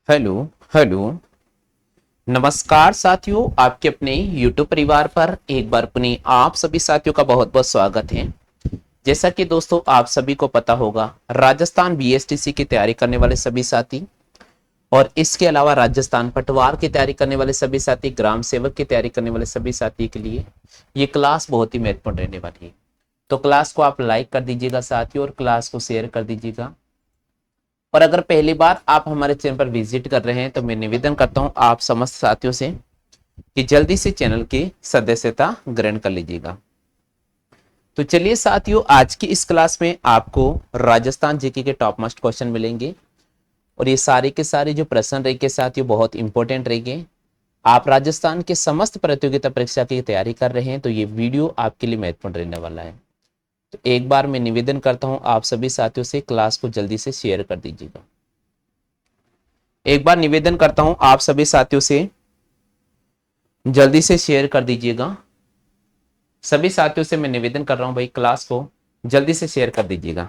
Hello hello. नमस्कार साथियों, आपके अपने YouTube परिवार पर एक बार पुनः आप सभी साथियों का बहुत बहुत स्वागत है। जैसा कि दोस्तों आप सभी को पता होगा, राजस्थान बीएसटीसी की तैयारी करने वाले सभी साथी और इसके अलावा राजस्थान पटवार की तैयारी करने वाले सभी साथी, ग्राम सेवक की तैयारी करने वाले सभी साथी के लिए ये क्लास बहुत ही महत्वपूर्ण रहने वाली है। तो क्लास को आप लाइक कर दीजिएगा साथियों और क्लास को शेयर कर दीजिएगा। और अगर पहली बार आप हमारे चैनल पर विजिट कर रहे हैं तो मैं निवेदन करता हूं आप समस्त साथियों से कि जल्दी से चैनल की सदस्यता ग्रहण कर लीजिएगा। तो चलिए साथियों, आज की इस क्लास में आपको राजस्थान जीके के टॉप मोस्ट क्वेश्चन मिलेंगे और ये सारे के सारे जो प्रश्न रहेंगे साथियों बहुत इंपॉर्टेंट रहेंगे। आप राजस्थान के समस्त प्रतियोगिता परीक्षा की तैयारी कर रहे हैं तो ये वीडियो आपके लिए महत्वपूर्ण रहने वाला है। तो एक बार मैं निवेदन करता हूं आप सभी साथियों से क्लास को जल्दी से शेयर कर दीजिएगा। एक बार निवेदन करता हूं आप सभी साथियों से जल्दी से शेयर कर दीजिएगा। सभी साथियों से मैं निवेदन कर रहा हूं भाई, क्लास को जल्दी से शेयर कर दीजिएगा।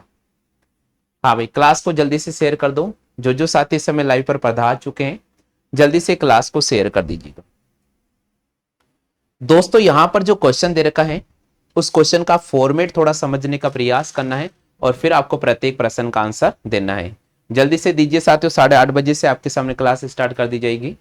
हाँ भाई, क्लास को जल्दी से शेयर कर दो। जो साथी इस समय लाइव पर पधार चुके हैं जल्दी से क्लास को शेयर कर दीजिएगा। दोस्तों यहां पर जो क्वेश्चन दे रखा है उस क्वेश्चन का फॉर्मेट थोड़ा समझने का प्रयास करना है और फिर आपको प्रत्येक प्रश्न का आंसर देना है। जल्दी से दीजिए साथियों, 8:30 बजे से आपके सामने क्लास स्टार्ट कर दी जाएगी।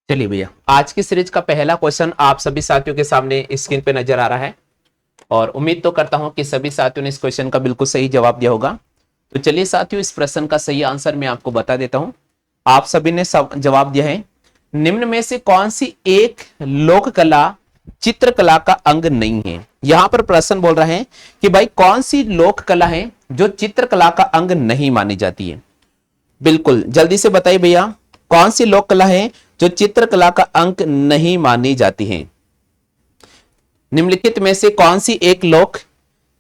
चलिए भैया, आज की सीरीज का पहला क्वेश्चन आप सभी साथियों के सामने स्क्रीन पे नजर आ रहा है और उम्मीद तो करता हूं कि सभी साथियों ने इस क्वेश्चन का बिल्कुल सही जवाब दिया होगा। तो चलिए साथियों, इस प्रश्न का सही आंसर मैं आपको बता देता हूं। आप सभी ने जवाब दिया है, निम्न में से कौन सी एक लोक कला चित्रकला का अंग नहीं है। यहां पर प्रश्न बोल रहे हैं कि भाई कौन सी लोक कला है जो चित्रकला का अंग नहीं मानी जाती है। बिल्कुल जल्दी से बताइए भैया, कौन सी लोक कला है जो चित्रकला का अंग नहीं मानी जाती है। निम्नलिखित में से कौन सी एक लोक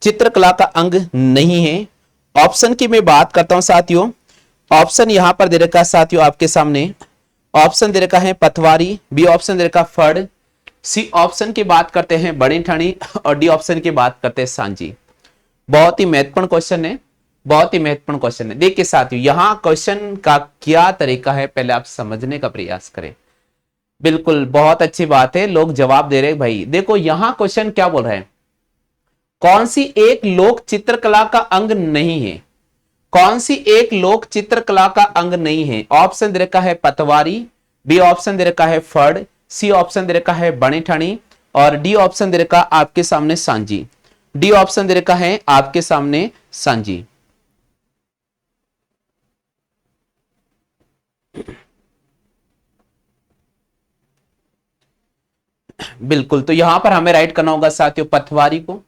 चित्रकला का अंग नहीं है। ऑप्शन की मैं बात करता हूं साथियों। ऑप्शन यहां पर दे रखा है साथियों आपके सामने। ऑप्शन दे रखा है पथवारी, बी ऑप्शन दे रखा फड़, सी ऑप्शन की बात करते हैं बड़ी ठाणी और डी ऑप्शन की बात करते हैं सांची। बहुत ही महत्वपूर्ण क्वेश्चन है, बहुत ही महत्वपूर्ण क्वेश्चन है। देखिए साथियों, यहां क्वेश्चन का क्या तरीका है पहले आप समझने का प्रयास करें। बिल्कुल बहुत अच्छी बात है, लोग जवाब दे रहे हैं भाई। देखो यहां क्वेश्चन क्या बोल रहे हैं, कौन सी एक लोक चित्रकला का अंग नहीं है। कौन सी एक लोक चित्रकला का अंग नहीं है। ऑप्शन दे रखा है पतवारी, बी ऑप्शन दे रखा है फड़, सी ऑप्शन दे रखा है बनी ठणी और डी ऑप्शन दे रखा आपके सामने सांजी। डी ऑप्शन दे रखा है आपके सामने सांजी। बिल्कुल, तो यहां पर हमें राइट करना होगा साथियों पथवारी को।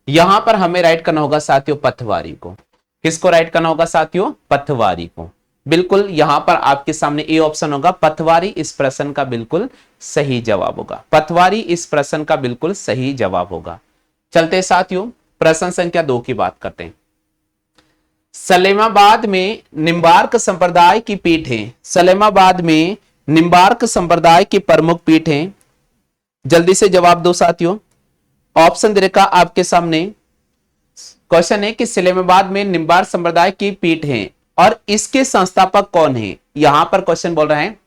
यहां पर हमें राइट करना होगा साथियों पथवारी को। किसको राइट करना होगा साथियों, पथवारी को। बिल्कुल यहां पर आपके सामने ए ऑप्शन होगा, पथवारी इस प्रश्न का बिल्कुल सही जवाब होगा। पथवारी इस प्रश्न का बिल्कुल सही जवाब होगा। चलते साथियों प्रश्न संख्या 2 की बात करते हैं। सलेमाबाद में निम्बार्क संप्रदाय की पीठ है। सलेमाबाद में निम्बार्क संप्रदाय की प्रमुख पीठ है। जल्दी से जवाब दो साथियों। ऑप्शन दे रखा आपके सामने। क्वेश्चन है कि सलेमाबाद में निम्बार्क संप्रदाय की पीठ है और इसके संस्थापक कौन है। यहां पर क्वेश्चन बोल रहे हैं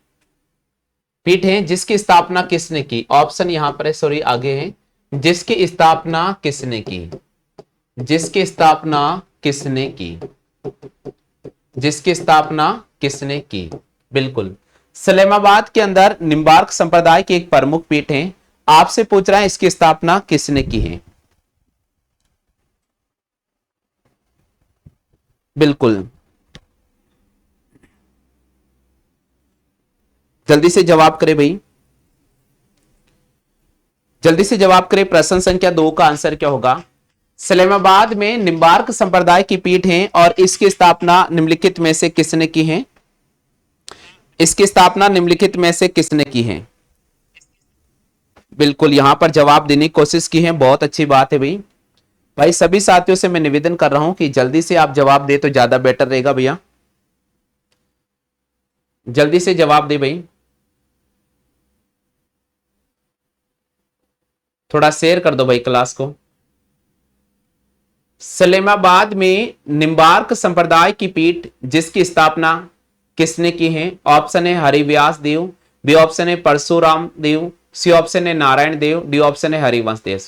पीठ है जिसकी स्थापना किसने की। ऑप्शन यहां पर है, सॉरी आगे है, जिसकी स्थापना किसने की। जिसकी स्थापना किसने की। जिसकी स्थापना किसने की। बिल्कुल सलेमाबाद के अंदर निम्बार्क संप्रदाय की एक प्रमुख पीठ है। आपसे पूछ रहा है इसकी स्थापना किसने की है। बिल्कुल जल्दी से जवाब करें भाई, जल्दी से जवाब करें। प्रश्न संख्या 2 का आंसर क्या होगा। सलेमाबाद में निम्बार्क संप्रदाय की पीठ है और इसकी स्थापना निम्नलिखित में से किसने की है। इसकी स्थापना निम्नलिखित में से किसने की है? बिल्कुल यहां पर जवाब देने की कोशिश की है, बहुत अच्छी बात है भाई। भाई सभी साथियों से मैं निवेदन कर रहा हूं कि जल्दी से आप जवाब दे तो ज्यादा बेटर रहेगा भैया, जल्दी से जवाब दे भाई, थोड़ा शेयर कर दो भाई क्लास को। सलेमाबाद में निम्बार्क संप्रदाय की पीठ जिसकी स्थापना किसने की है? ऑप्शन है हरिव्यास देव, बी ऑप्शन है परशुराम देव, सी ऑप्शन है नारायण देव, डी ऑप्शन है हरिवंश देव।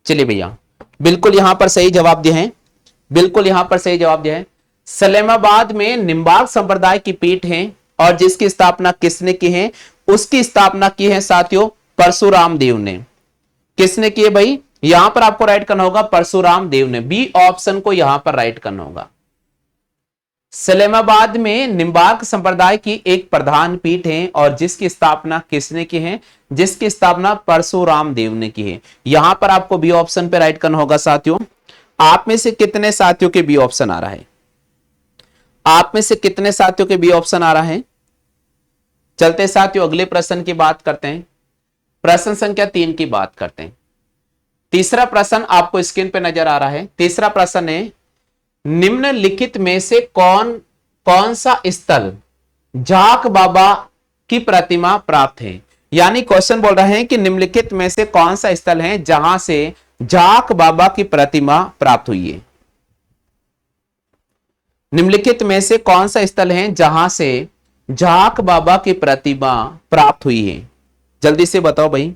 चलिए भैया, बिल्कुल यहां पर सही जवाब दिए हैं, बिल्कुल यहां पर सही जवाब दिया है। सलेमाबाद में निम्बार्क संप्रदाय की पीठ है और जिसकी स्थापना किसने की है? उसकी स्थापना की है साथियों परशुराम देव ने। किसने किए भाई? यहां पर आपको राइट करना होगा परशुराम देव ने, बी ऑप्शन को यहां पर राइट करना होगा। सलेमाबाद में निम्बार्क संप्रदाय की एक प्रधान पीठ है और जिसकी स्थापना किसने की है? जिसकी स्थापना परशुराम देव ने की है। यहां पर आपको बी ऑप्शन पे राइट करना होगा साथियों। आप में से कितने साथियों के बी ऑप्शन आ रहा है? आप में से कितने साथियों के बी ऑप्शन आ रहा है? चलते साथियों अगले प्रश्न की बात करते हैं, प्रश्न संख्या 3 की बात करते हैं। तीसरा प्रश्न आपको स्क्रीन पे नजर आ रहा है। तीसरा प्रश्न है निम्नलिखित में से कौन कौन सा स्थल झाक बाबा की प्रतिमा प्राप्त है? यानी क्वेश्चन बोल रहे हैं कि निम्नलिखित में से कौन सा स्थल है जहां से झाक बाबा की प्रतिमा प्राप्त हुई है? निम्नलिखित में से कौन सा स्थल है जहां से झाक बाबा की प्रतिमा प्राप्त हुई है? जल्दी से बताओ भाई,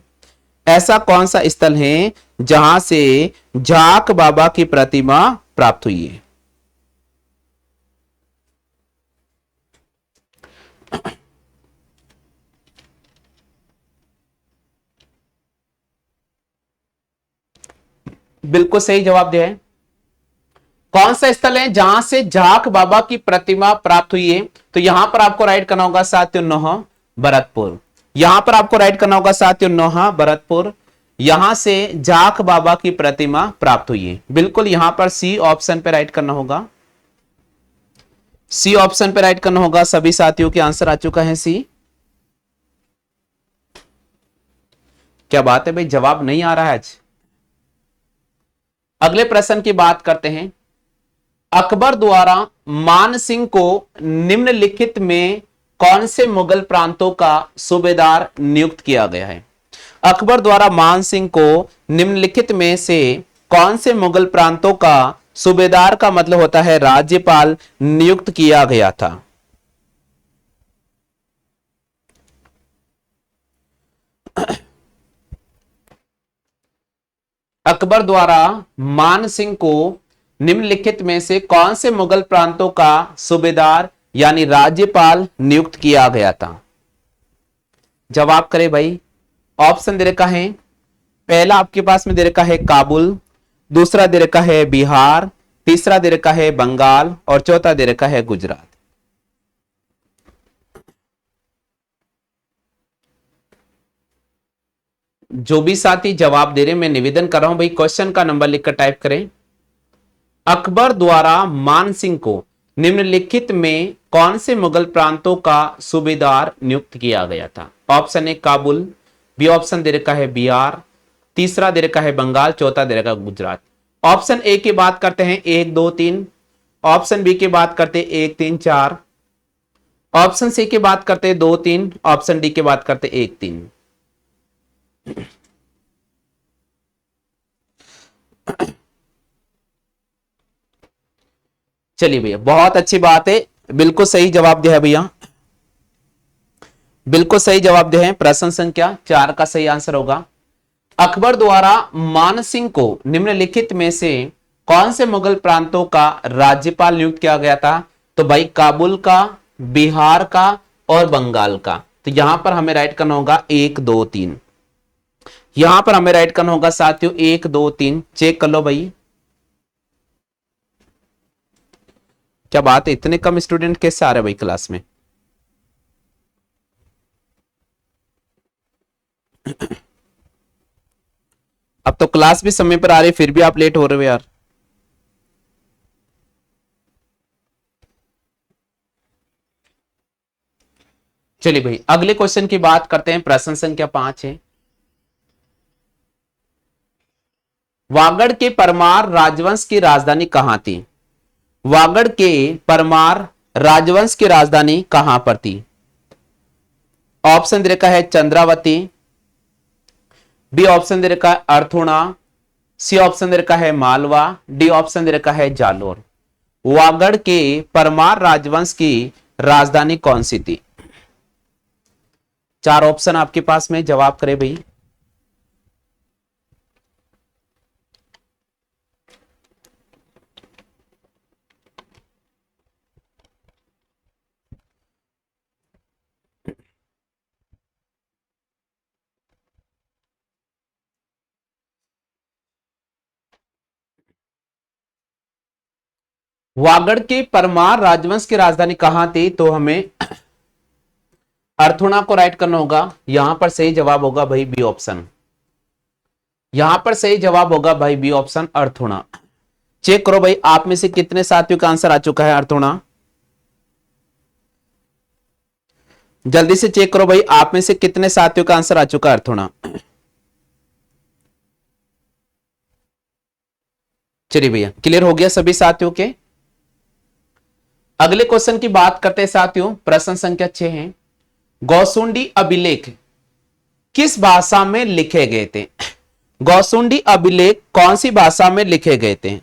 ऐसा कौन सा स्थल है जहां से झाक बाबा की प्रतिमा प्राप्त हुई है? बिल्कुल सही जवाब दिया है। कौन सा स्थल है जहां से झाक बाबा की प्रतिमा प्राप्त हुई है? तो यहां पर आपको राइट करना होगा साथियों नोहा भरतपुर। यहां पर आपको राइट करना होगा साथियों नोहा भरतपुर। यहां से झाक बाबा की प्रतिमा प्राप्त हुई है। बिल्कुल यहां पर सी ऑप्शन पे राइट करना होगा, सी ऑप्शन पे राइट करना होगा। सभी साथियों के आंसर आ चुका है सी। क्या बात है भाई, जवाब नहीं आ रहा है आज। अगले प्रश्न की बात करते हैं। अकबर द्वारा मान सिंह को निम्नलिखित में कौन से मुगल प्रांतों का सूबेदार नियुक्त किया गया है? अकबर द्वारा मान सिंह को निम्नलिखित में से कौन से मुगल प्रांतों का सूबेदार का मतलब होता है राज्यपाल नियुक्त किया गया था? अकबर द्वारा मान सिंह को निम्नलिखित में से कौन से मुगल प्रांतों का सूबेदार यानी राज्यपाल नियुक्त किया गया था? जवाब करें भाई। ऑप्शन दे रखा है, पहला आपके पास में दे रखा है काबुल, दूसरा दे रखा है बिहार, तीसरा दे रखा है बंगाल और चौथा दे रखा है गुजरात। जो भी साथी जवाब दे रहे मैं निवेदन कर रहा हूं भाई क्वेश्चन का नंबर लिखकर टाइप करें। अकबर द्वारा मान सिंह को निम्नलिखित में कौन से मुगल प्रांतों का सूबेदार नियुक्त किया गया था? Option A Kabul, B option दे रखा है बिहार, तीसरा दे रखा है बंगाल, चौथा दे रखा है गुजरात। ऑप्शन ए की बात करते हैं 1 2 3, ऑप्शन बी की बात करते हैं 1 3 4, ऑप्शन सी की बात करते हैं 2 3, ऑप्शन डी की बात करते हैं 1 3। चलिए भैया बहुत अच्छी बात है, बिल्कुल सही जवाब दिया है भैया, बिल्कुल सही जवाब दिया है। प्रश्न संख्या 4 का सही आंसर होगा अकबर द्वारा मान सिंह को निम्नलिखित में से कौन से मुगल प्रांतों का राज्यपाल नियुक्त किया गया था? तो भाई काबुल का, बिहार का और बंगाल का। तो यहां पर हमें राइट करना होगा 1 2 3, यहां पर हमें राइट करना होगा साथियों 1 2 3। चेक कर लो भाई, क्या बात है, इतने कम स्टूडेंट कैसे आ रहे भाई क्लास में? अब तो क्लास भी समय पर आ रही फिर भी आप लेट हो रहे हो यार। चलिए भाई अगले क्वेश्चन की बात करते हैं। प्रश्न संख्या 5 है, वागड़ के परमार राजवंश की राजधानी कहां थी? वागड़ के परमार राजवंश की राजधानी कहां पर थी? ऑप्शन दे रखा है चंद्रावती, बी ऑप्शन दे रखा है अर्थुणा, सी ऑप्शन दे रखा है मालवा, डी ऑप्शन दे रखा है जालोर। वागड़ के परमार राजवंश की राजधानी कौन सी थी? चार ऑप्शन आपके पास में, जवाब करे भाई। वागड़ के परमार राजवंश की राजधानी कहां थी? तो हमें अर्थुणा को राइट करना होगा। यहां पर सही जवाब होगा भाई बी ऑप्शन। यहां पर सही जवाब होगा भाई बी ऑप्शन अर्थुणा। चेक करो भाई आप में से कितने साथियों का आंसर आ चुका है अर्थुणा। जल्दी से चेक करो भाई आप में से कितने साथियों का आंसर आ चुका है अर्थुणा। चलिए भैया क्लियर हो गया सभी साथियों के। अगले क्वेश्चन की बात करते हैं साथियों। प्रश्न संख्या 6 है, गौसुंडी अभिलेख किस भाषा में लिखे गए थे? गौसुंडी अभिलेख कौन सी भाषा में लिखे गए थे?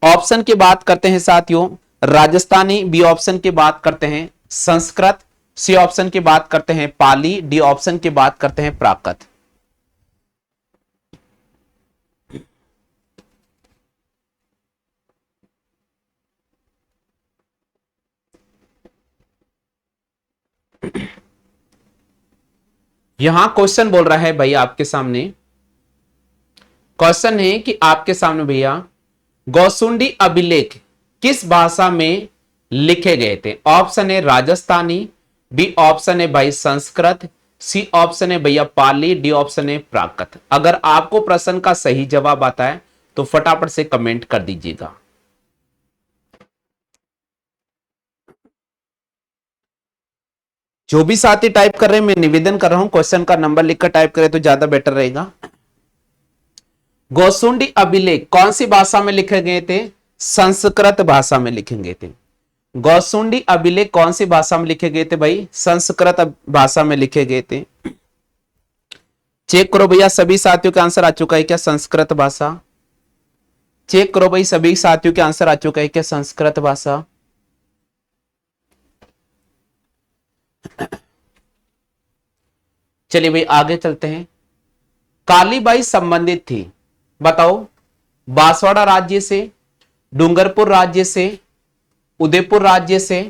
ऑप्शन की बात करते हैं साथियों राजस्थानी, बी ऑप्शन की बात करते हैं संस्कृत, सी ऑप्शन की बात करते हैं पाली, डी ऑप्शन की बात करते हैं प्राकृत। यहां क्वेश्चन बोल रहा है भाई आपके सामने, क्वेश्चन है कि आपके सामने भैया गौसुंडी अभिलेख किस भाषा में लिखे गए थे? ऑप्शन है राजस्थानी, बी ऑप्शन है भाई संस्कृत, सी ऑप्शन है भैया पाली, डी ऑप्शन है प्राकृत। अगर आपको प्रश्न का सही जवाब आता है तो फटाफट से कमेंट कर दीजिएगा। जो भी साथी टाइप कर रहे हैं मैं निवेदन कर रहा हूं क्वेश्चन का नंबर लिखकर टाइप करें तो ज्यादा बेटर रहेगा। गौसुंडी अभिलेख कौन सी भाषा में लिखे गए थे? संस्कृत भाषा में लिखे गए थे। गौसुंडी अभिलेख कौन सी भाषा में लिखे गए थे भाई? संस्कृत भाषा में लिखे गए थे। चेक करो भैया सभी साथियों का आंसर आ चुका है क्या संस्कृत भाषा? चेक करो भाई सभी साथियों के आंसर आ चुका है क्या संस्कृत भाषा? चलिए भाई आगे चलते हैं। कालीबाई संबंधित थी, बताओ, बांसवाड़ा राज्य से, डूंगरपुर राज्य से, उदयपुर राज्य से,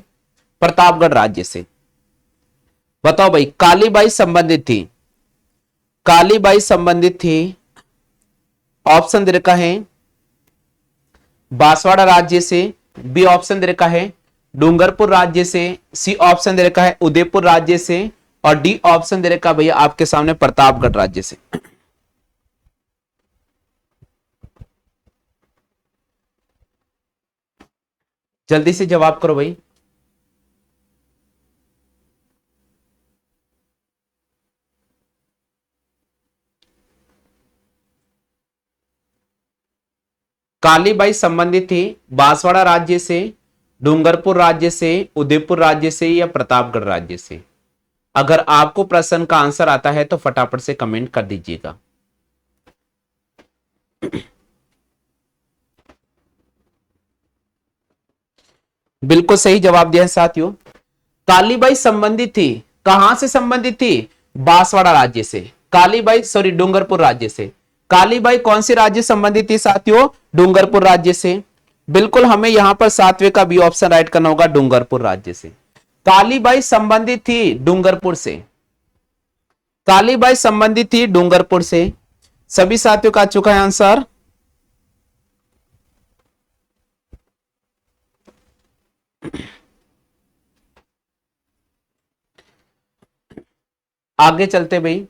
प्रतापगढ़ राज्य से। बताओ भाई कालीबाई संबंधित थी, कालीबाई संबंधित थी। ऑप्शन दे रखा है बांसवाड़ा राज्य से, बी ऑप्शन दे रखा है डूंगरपुर राज्य से, सी ऑप्शन दे रखा है उदयपुर राज्य से, और डी ऑप्शन दे रखा भैया आपके सामने प्रतापगढ़ राज्य से। जल्दी से जवाब करो भाई। कालीबाई संबंधित थी बांसवाड़ा राज्य से, डूंगरपुर राज्य से, उदयपुर राज्य से या प्रतापगढ़ राज्य से। अगर आपको प्रश्न का आंसर आता है तो फटाफट से कमेंट कर दीजिएगा। बिल्कुल सही जवाब दिया है साथियों। कालीबाई संबंधित थी, कहां से संबंधित थी? बांसवाड़ा राज्य से। कालीबाई सॉरी डूंगरपुर राज्य से। कालीबाई कौन से राज्य संबंधित थी साथियों? डूंगरपुर राज्य से। बिल्कुल हमें यहां पर सातवें का बी ऑप्शन राइट करना होगा, डूंगरपुर राज्य से। कालीबाई संबंधित थी डूंगरपुर से, कालीबाई संबंधित थी डूंगरपुर से। सभी साथियों का आ चुका है आंसर। आगे चलते भाई,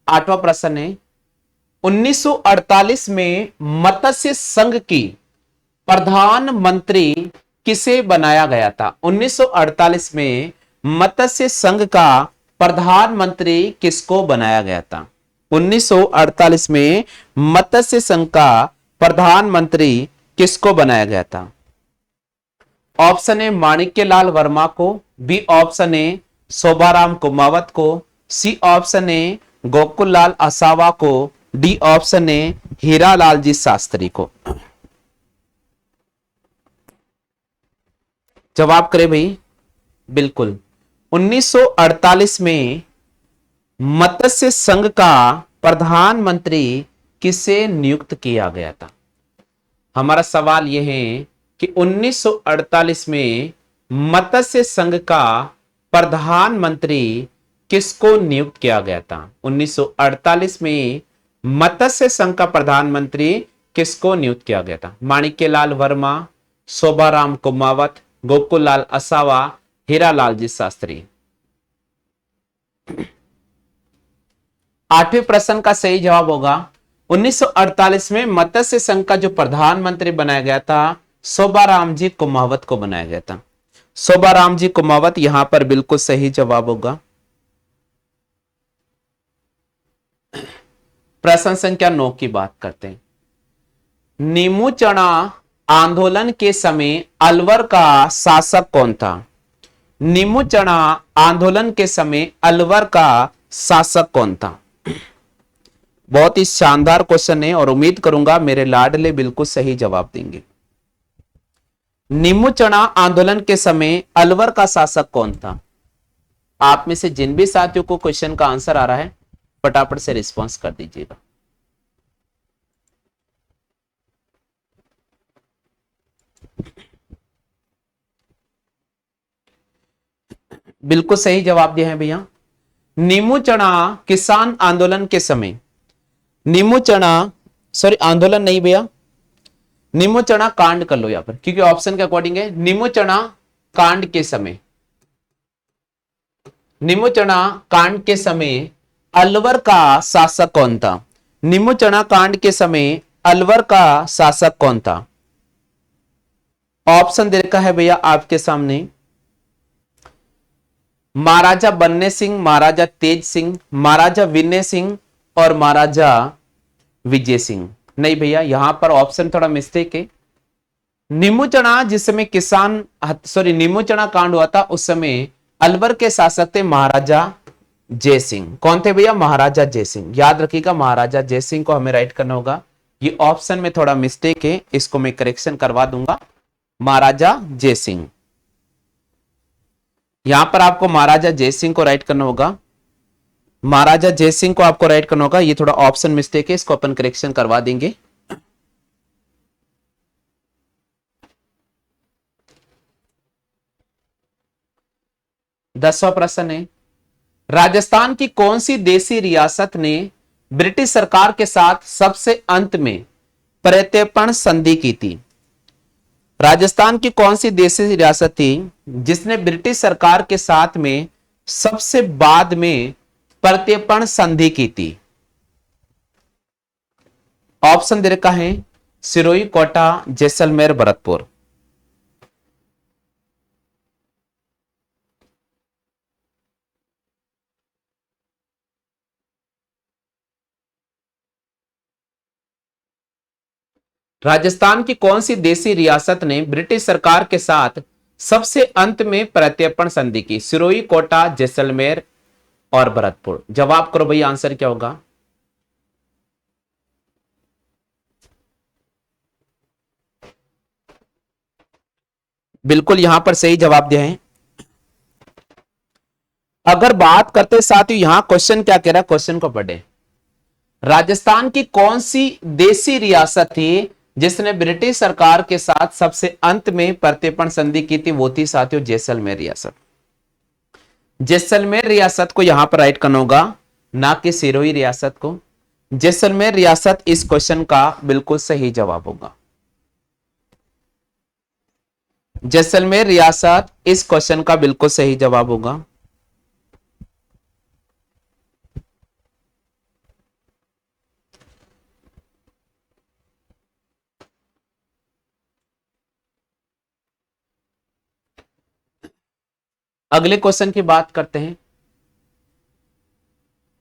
आठवां प्रश्न है, 1948 में मत्स्य संघ की प्रधानमंत्री किसे बनाया गया था? 1948 में मत्स्य संघ का प्रधानमंत्री किसको बनाया गया था? 1948 में मत्स्य संघ का प्रधानमंत्री किसको बनाया गया था? ऑप्शन ए माणिक्यलाल वर्मा को, बी ऑप्शन ए शोभाराम कुमावत को, सी ऑप्शन ए गोकुललाल असावा को, डी ऑप्शन ए हीरालाल जी शास्त्री को। जवाब करें भाई। बिल्कुल 1948 में मत्स्य संघ का प्रधानमंत्री किसे नियुक्त किया गया था? हमारा सवाल यह है कि 1948 में मत्स्य संघ का प्रधानमंत्री किसको नियुक्त किया गया था? 1948 में मत्स्य संघ का प्रधानमंत्री किसको नियुक्त किया गया था? माणिक्यलाल वर्मा, शोभाराम कुमावत, गोकुललाल असावा, हीरालाल जी शास्त्री। आठवें प्रश्न का सही जवाब होगा 1948 में मत्स्य संघ का जो प्रधानमंत्री बनाया गया था शोभाराम जी कुमावत को बनाया गया था। शोभाराम जी कुमावत यहां पर बिल्कुल सही जवाब होगा। प्रश्न संख्या 9 की बात करते हैं। नीमू चना आंदोलन के समय अलवर का शासक कौन था? नीमू चना आंदोलन के समय अलवर का शासक कौन था? बहुत ही शानदार क्वेश्चन है और उम्मीद करूंगा मेरे लाडले बिल्कुल सही जवाब देंगे। नीमू चना आंदोलन के समय अलवर का शासक कौन था? आप में से जिन भी साथियों को क्वेश्चन का आंसर आ रहा है फटाफट से रिस्पॉन्स कर दीजिएगा। बिल्कुल सही जवाब दिया है भैया। नीमू चना किसान आंदोलन के समय, नीमू चना सॉरी आंदोलन नहीं भैया, नीमू चना कांड कर लो यहां पर क्योंकि ऑप्शन के अकॉर्डिंग है। नीमू चना कांड के समय, नीमू चना कांड के समय अलवर का शासक कौन था? नीमू चना कांड के समय अलवर का शासक कौन था? ऑप्शन दे रखा है भैया आपके सामने। महाराजा बन्ने सिंह, महाराजा तेज सिंह, महाराजा विनय सिंह और महाराजा विजय सिंह। नहीं भैया यहां पर ऑप्शन थोड़ा मिस्टेक है। नीमू चना जिस समय नीमू चना कांड हुआ था उस समय अलवर के शासक थे महाराजा जय सिंह। कौन थे भैया? महाराजा जय सिंह। याद रखिएगा महाराजा जय सिंह को हमें राइट करना होगा। ये ऑप्शन में थोड़ा मिस्टेक है, इसको मैं करेक्शन करवा दूंगा। महाराजा जय सिंह, यहां पर आपको महाराजा जय सिंह को राइट करना होगा। महाराजा जय सिंह को आपको राइट करना होगा। ये थोड़ा ऑप्शन मिस्टेक है, इसको अपन करेक्शन करवा देंगे। दसवां प्रश्न है, राजस्थान की कौन सी देशी रियासत ने ब्रिटिश सरकार के साथ सबसे अंत में प्रत्यर्पण संधि की थी? राजस्थान की कौन सी देशी रियासत थी जिसने ब्रिटिश सरकार के साथ में सबसे बाद में प्रत्यर्पण संधि की थी? ऑप्शन दे रखा है सिरोही, कोटा, जैसलमेर, भरतपुर। राजस्थान की कौन सी देशी रियासत ने ब्रिटिश सरकार के साथ सबसे अंत में प्रत्यर्पण संधि की? सिरोही, कोटा, जैसलमेर और भरतपुर। जवाब करो भैया, आंसर क्या होगा? बिल्कुल यहां पर सही जवाब दिया है। अगर बात करते साथियों यहां क्वेश्चन क्या कह रहा है, क्वेश्चन को पढ़े। राजस्थान की कौन सी देशी रियासत थी जिसने ब्रिटिश सरकार के साथ सबसे अंत में प्रत्यर्पण संधि की थी? वो थी साथियों जैसलमेर रियासत। जैसलमेर रियासत को यहां पर राइट करना होगा, ना कि सिरोही रियासत को। जैसलमेर रियासत इस क्वेश्चन का बिल्कुल सही जवाब होगा। जैसलमेर रियासत इस क्वेश्चन का बिल्कुल सही जवाब होगा। अगले क्वेश्चन की बात करते हैं।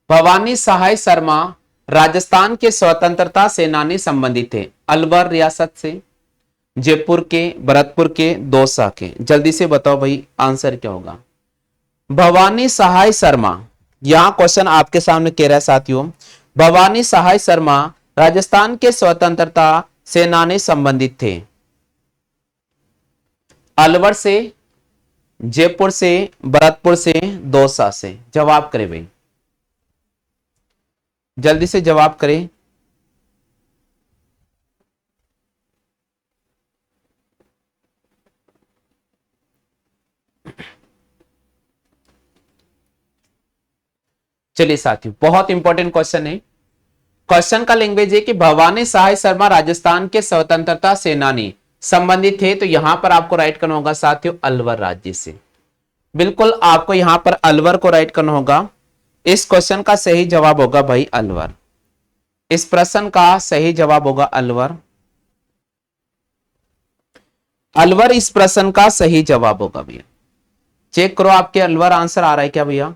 भवानी सहाय शर्मा राजस्थान के स्वतंत्रता सेनानी संबंधित थे। अलवर रियासत से, जयपुर के, भरतपुर के, दौसा के। जल्दी से बताओ भाई आंसर क्या होगा। भवानी सहाय शर्मा, यहां क्वेश्चन आपके सामने कह रहा है साथियों, भवानी सहाय शर्मा राजस्थान के स्वतंत्रता सेनानी संबंधित थे। अलवर से, जयपुर से, भरतपुर से, दौसा से। जवाब करें भाई, जल्दी से जवाब करें। चलिए साथियों, बहुत इंपॉर्टेंट क्वेश्चन है। क्वेश्चन का लैंग्वेज है कि भवानी सहाय शर्मा राजस्थान के स्वतंत्रता सेनानी संबंधित थे। तो यहां पर आपको राइट करना होगा साथियों अलवर राज्य से। बिल्कुल आपको यहां पर अलवर को राइट करना होगा। इस क्वेश्चन का सही जवाब होगा भाई अलवर। इस प्रश्न का सही जवाब होगा अलवर। अलवर इस प्रश्न का सही जवाब होगा भैया। चेक करो आपके अलवर आंसर आ रहा है क्या भैया।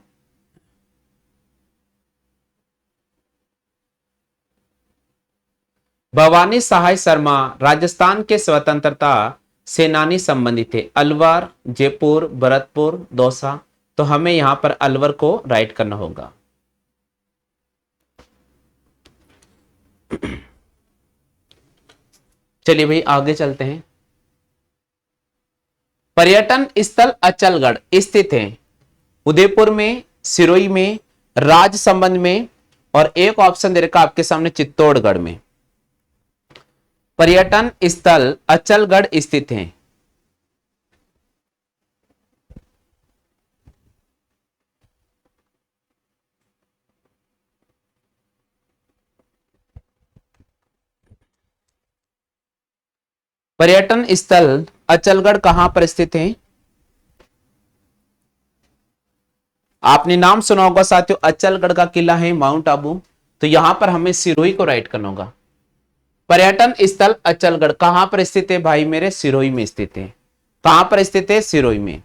भवानी सहाय शर्मा राजस्थान के स्वतंत्रता सेनानी संबंधित थे। अलवर, जयपुर, भरतपुर, दौसा। तो हमें यहां पर अलवर को राइट करना होगा। चलिए भाई आगे चलते हैं। पर्यटन स्थल अचलगढ़ स्थित है उदयपुर में, सिरोही में, राजसमंद में, और एक ऑप्शन दे रखा आपके सामने चित्तौड़गढ़ में। पर्यटन स्थल अचलगढ़ स्थित है। पर्यटन स्थल अचलगढ़ कहां पर स्थित है। आपने नाम सुना होगा साथियों, अचलगढ़ का किला है माउंट आबू। तो यहां पर हमें सिरोही को राइट करना होगा। पर्यटन स्थल अचलगढ़ कहां पर स्थित है भाई मेरे, सिरोही में स्थित है। कहां पर स्थित है, सिरोही में।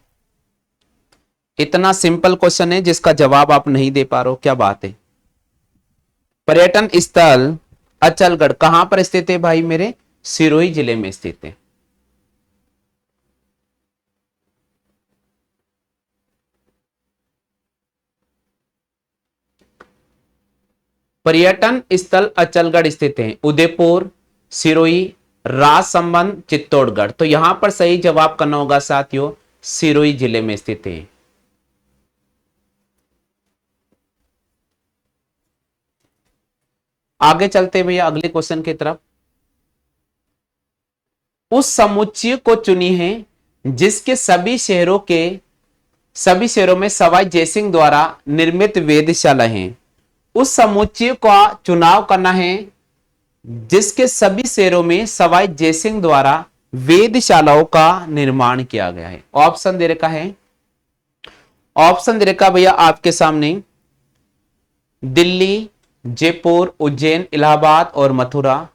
इतना सिंपल क्वेश्चन है जिसका जवाब आप नहीं दे पा रहे हो, क्या बात है। पर्यटन स्थल अचलगढ़ कहां पर स्थित है भाई मेरे, सिरोही जिले में स्थित है। पर्यटन स्थल अचलगढ़ स्थित है उदयपुर, सिरोही, राजसमंद, चित्तौड़गढ़। तो यहां पर सही जवाब करना होगा साथियों सिरोही जिले में स्थित है। आगे चलते हैं भैया अगले क्वेश्चन की तरफ। उस समुच्चय को चुनी है जिसके सभी शहरों में सवाई जयसिंह द्वारा निर्मित वेधशाला हैं। उस समुच्चय का चुनाव करना है जिसके सभी शहरों में सवाई जयसिंह द्वारा वेधशालाओं का निर्माण किया गया है। ऑप्शन दे रखा है, ऑप्शन दे रखा भैया आपके सामने दिल्ली, जयपुर, उज्जैन, इलाहाबाद और मथुरा।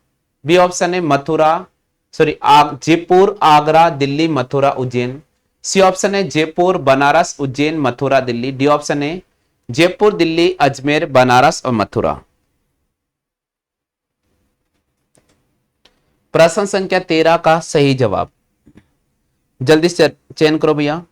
बी ऑप्शन है Mathura, sorry Jaipur, Agra, Delhi, Mathura, Ujjain. C option है जयपुर, बनारस, उज्जैन, मथुरा, दिल्ली। डी ऑप्शन है जयपुर, दिल्ली, अजमेर, बनारस और मथुरा। प्रश्न संख्या 13 का सही जवाब जल्दी से चयन करो भैया।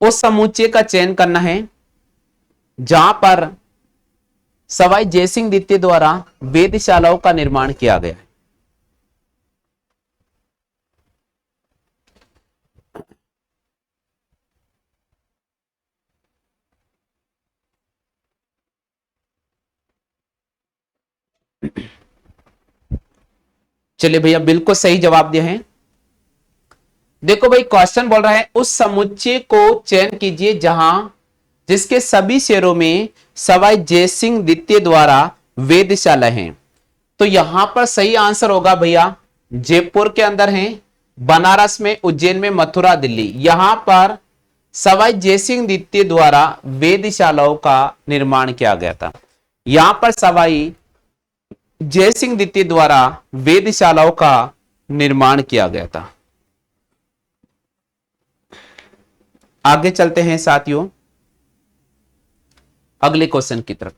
उस समुच्चय का चयन करना है जहां पर सवाई जयसिंह द्वितीय द्वारा वेधशालाओं का निर्माण किया गया है। चलिए भैया बिल्कुल सही जवाब दिया है। देखो भाई क्वेश्चन बोल रहा है उस समुच्चय को चयन कीजिए जहां जिसके सभी शहरों में सवाई जयसिंह द्वितीय द्वारा वेधशाला है। तो यहां पर सही आंसर होगा भैया जयपुर के अंदर है, बनारस में, उज्जैन में, मथुरा, दिल्ली। यहां पर सवाई जयसिंह द्वितीय द्वारा वेधशालाओं का निर्माण किया गया था। यहां पर सवाई जय सिंह द्वितीय द्वारा वेधशालाओं का निर्माण किया गया था। आगे चलते हैं साथियों अगले क्वेश्चन की तरफ।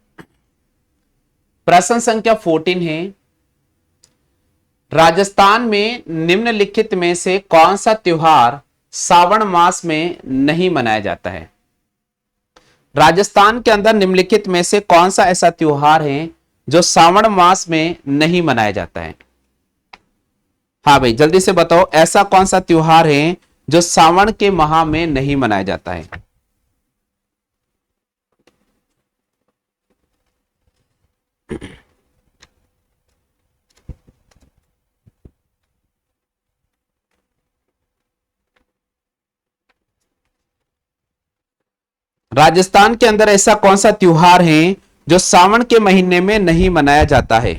प्रश्न संख्या 14 है, राजस्थान में निम्नलिखित में से कौन सा त्योहार श्रावण मास में नहीं मनाया जाता है? राजस्थान के अंदर निम्नलिखित में से कौन सा ऐसा त्योहार है जो श्रावण मास में नहीं मनाया जाता है? हाँ भाई जल्दी से बताओ, ऐसा कौन सा त्योहार है जो श्रावण के माह में नहीं मनाया जाता है? राजस्थान के अंदर ऐसा कौन सा त्योहार है जो सावन के महीने में नहीं मनाया जाता है?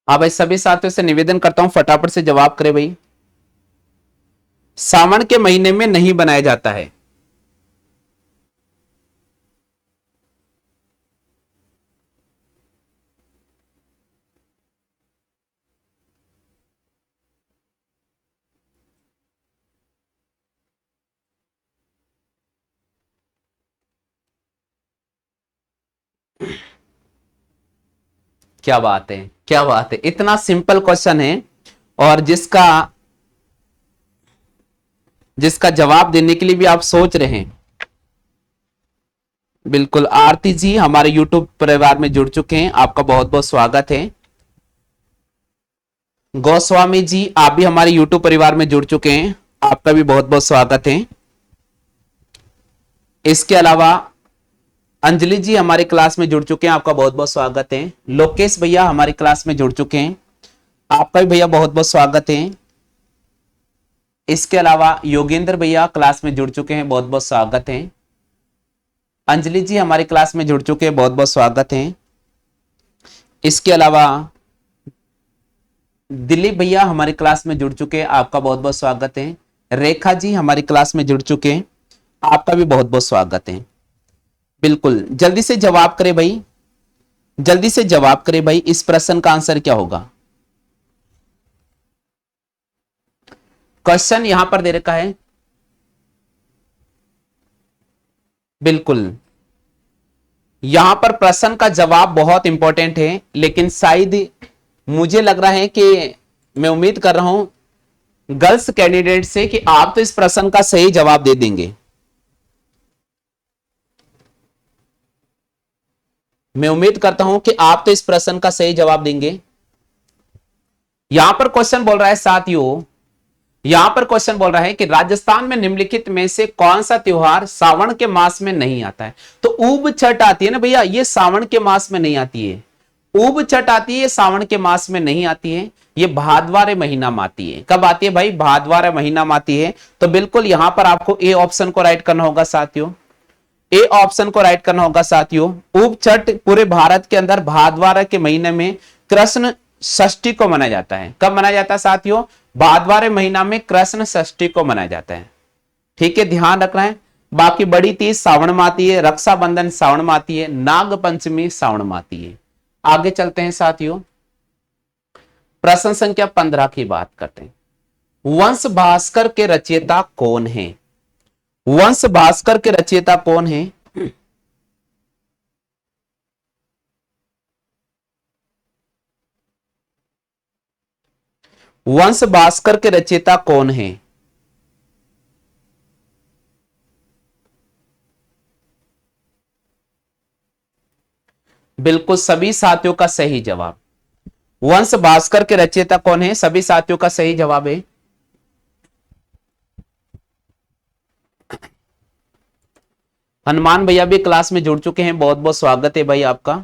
हाँ भाई सभी साथियों से निवेदन करता हूं फटाफट से जवाब करें भाई। सावन के महीने में नहीं बनाया जाता है। क्या बात है, क्या बात है, इतना सिंपल क्वेश्चन है और जिसका जिसका जवाब देने के लिए भी आप सोच रहे हैं। बिल्कुल आरती जी हमारे YouTube परिवार में जुड़ चुके हैं, आपका बहुत बहुत स्वागत है। गोस्वामी जी आप भी हमारे YouTube परिवार में जुड़ चुके हैं, आपका भी बहुत बहुत स्वागत है। इसके अलावा अंजलि जी हमारे क्लास में जुड़ चुके हैं, आपका बहुत बहुत स्वागत है। लोकेश भैया हमारी क्लास में जुड़ चुके हैं, आपका भी भैया बहुत बहुत स्वागत है। इसके अलावा योगेंद्र भैया क्लास में जुड़ चुके हैं, बहुत बहुत स्वागत है। अंजलि जी हमारी क्लास में जुड़ चुके हैं, बहुत बहुत स्वागत है। इसके अलावा दिलीप भैया हमारी क्लास में जुड़ चुके हैं, आपका बहुत बहुत स्वागत है। रेखा जी हमारी क्लास में जुड़ चुके हैं, आपका भी बहुत बहुत स्वागत है। बिल्कुल जल्दी से जवाब करें भाई, जल्दी से जवाब करें भाई, इस प्रश्न का आंसर क्या होगा? क्वेश्चन यहां पर दे रखा है। बिल्कुल यहां पर प्रश्न का जवाब बहुत इंपॉर्टेंट है, लेकिन शायद मुझे लग रहा है कि मैं उम्मीद कर रहा हूं गर्ल्स कैंडिडेट से कि आप तो इस प्रश्न का सही जवाब दे देंगे। मैं उम्मीद करता हूं कि आप तो इस प्रश्न का सही जवाब देंगे। यहां पर क्वेश्चन बोल रहा है साथियों, यहां पर क्वेश्चन बोल रहा है कि राजस्थान में निम्नलिखित में से कौन सा त्योहार सावन के मास में नहीं आता है? तो ऊब छठ आती है ना भैया, ये सावन के मास में नहीं आती है। ऊब छठ आती है, सावन के मास में नहीं आती है, ये भादवारे महीना में आती है। कब आती है भाई? भादवारे महीना में आती है। तो बिल्कुल यहां पर आपको ए ऑप्शन को राइट करना होगा साथियों, ए ऑप्शन को राइट करना होगा साथियों। ऊब छठ पूरे भारत के अंदर भादवारे के महीने में कृष्ण षष्ठी को मनाया जाता है। कब मनाया जाता है साथियों? भादवारे महीना में कृष्ण षष्ठी को मनाया जाता है। ठीक है, ध्यान रखना है। बाकी बड़ी तीज सावन में आती है, रक्षाबंधन सावन में आती है, नाग पंचमी सावन में आती है। आगे चलते हैं साथियों, प्रश्न संख्या 15 की बात करते हैं। वंश भास्कर के रचयिता कौन है? वंश भास्कर के रचयिता कौन है? वंश भास्कर के रचयिता कौन है? बिल्कुल सभी साथियों का सही जवाब। वंश भास्कर के रचयिता कौन है? सभी साथियों का सही जवाब है। हनुमान भैया भी क्लास में जुड़ चुके हैं, बहुत बहुत स्वागत है भाई आपका।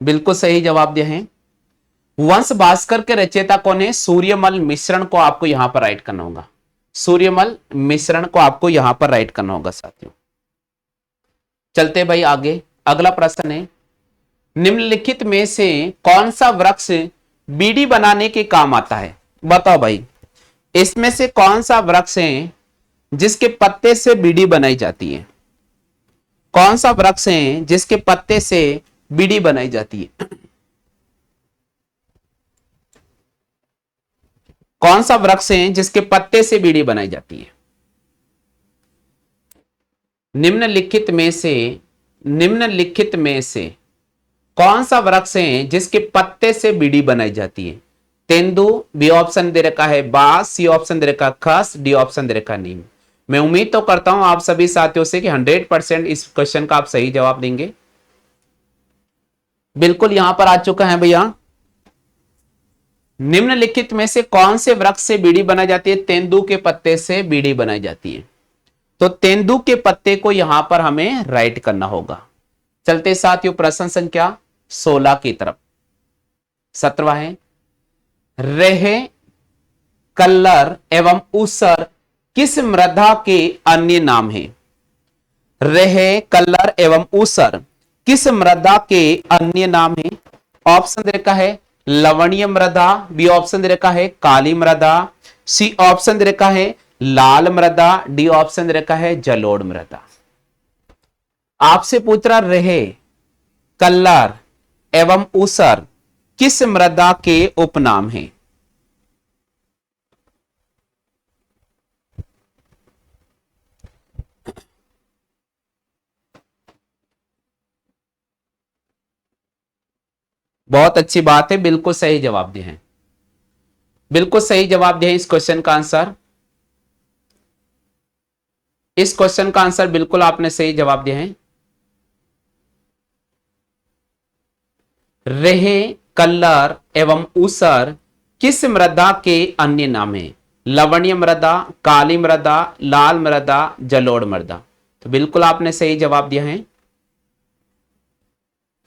बिल्कुल सही जवाब दिया है। वंश भास्कर के रचयिता कौन है? सूर्यमल मिश्रण को आपको यहां पर राइट करना होगा। सूर्यमल मिश्रण को आपको यहां पर राइट करना होगा साथियों। चलते भाई आगे। अगला प्रश्न है, निम्नलिखित में से कौन सा वृक्ष बीड़ी बनाने के काम आता है? बताओ भाई, इसमें से कौन सा वृक्ष है जिसके पत्ते से बीड़ी बनाई जाती है? कौन सा वृक्ष है जिसके पत्ते से बीड़ी बनाई जाती है? कौन सा वृक्ष है जिसके पत्ते से बीड़ी बनाई जाती है? निम्नलिखित में से कौन सा वृक्ष है जिसके पत्ते से बीड़ी बनाई जाती है? तेंदु, बी ऑप्शन दे रखा है बांस, सी ऑप्शन दे रखा है खस, डी ऑप्शन दे रखा है नीम। मैं उम्मीद तो करता हूं आप सभी साथियों से कि 100% इस क्वेश्चन का आप सही जवाब देंगे। बिल्कुल यहां पर आ चुका है भैया। निम्नलिखित में से कौन से वृक्ष से बीड़ी बनाई जाती है? तेंदु के पत्ते से बीड़ी बनाई जाती है। तो तेंदु के पत्ते को यहां पर हमें राइट करना होगा। चलते साथियों प्रश्न संख्या 16 की तरफ। 17वां है, रेहे, कल्लर एवं ऊसर किस मृदा के अन्य नाम हैं? रेहे, कल्लर एवं ऊसर किस मृदा के अन्य नाम हैं? ऑप्शन दे रखा है लवणीय मृदा, बी ऑप्शन दे रखा है काली मृदा, सी ऑप्शन दे रखा है लाल मृदा, डी ऑप्शन दे रखा है जलोढ़ मृदा। आपसे पूछ रहा रेहे, कल्लर एवं ऊसर किस मृदा के उपनाम हैं? बहुत अच्छी बात है, बिल्कुल सही जवाब दिए हैं। बिल्कुल सही जवाब दिए हैं इस क्वेश्चन का आंसर। इस क्वेश्चन का आंसर बिल्कुल आपने सही जवाब दिया है। रेहे, कल्लर एवं ऊसर किस मृदा के अन्य नाम है? लवणीय मृदा, काली मृदा, लाल मृदा, जलोढ़ मृदा। तो बिल्कुल आपने सही जवाब दिया है।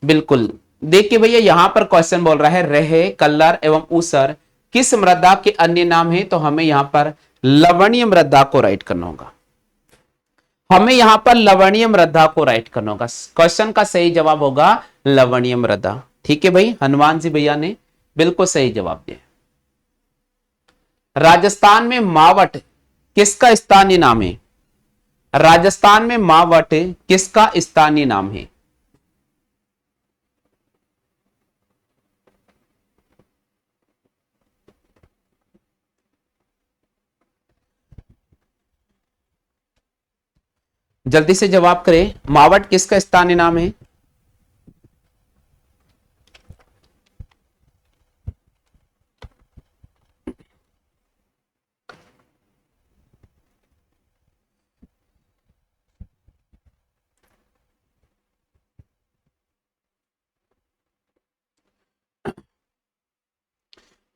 बिल्कुल देखिए भैया, यहां पर क्वेश्चन बोल रहा है रेहे, कल्लर एवं ऊसर किस मृदा के अन्य नाम है, तो हमें यहां पर लवणीय मृदा को राइट करना होगा। हमें यहां पर लवणीय मृदा को राइट करना होगा। क्वेश्चन का सही जवाब होगा लवणीय मृदा। ठीक है भाई, हनुमान जी भैया ने बिल्कुल सही जवाब दिया। राजस्थान में मावट किसका स्थानीय नाम है? राजस्थान में मावट किसका स्थानीय नाम है? जल्दी से जवाब करें, मावट किसका स्थानीय नाम है?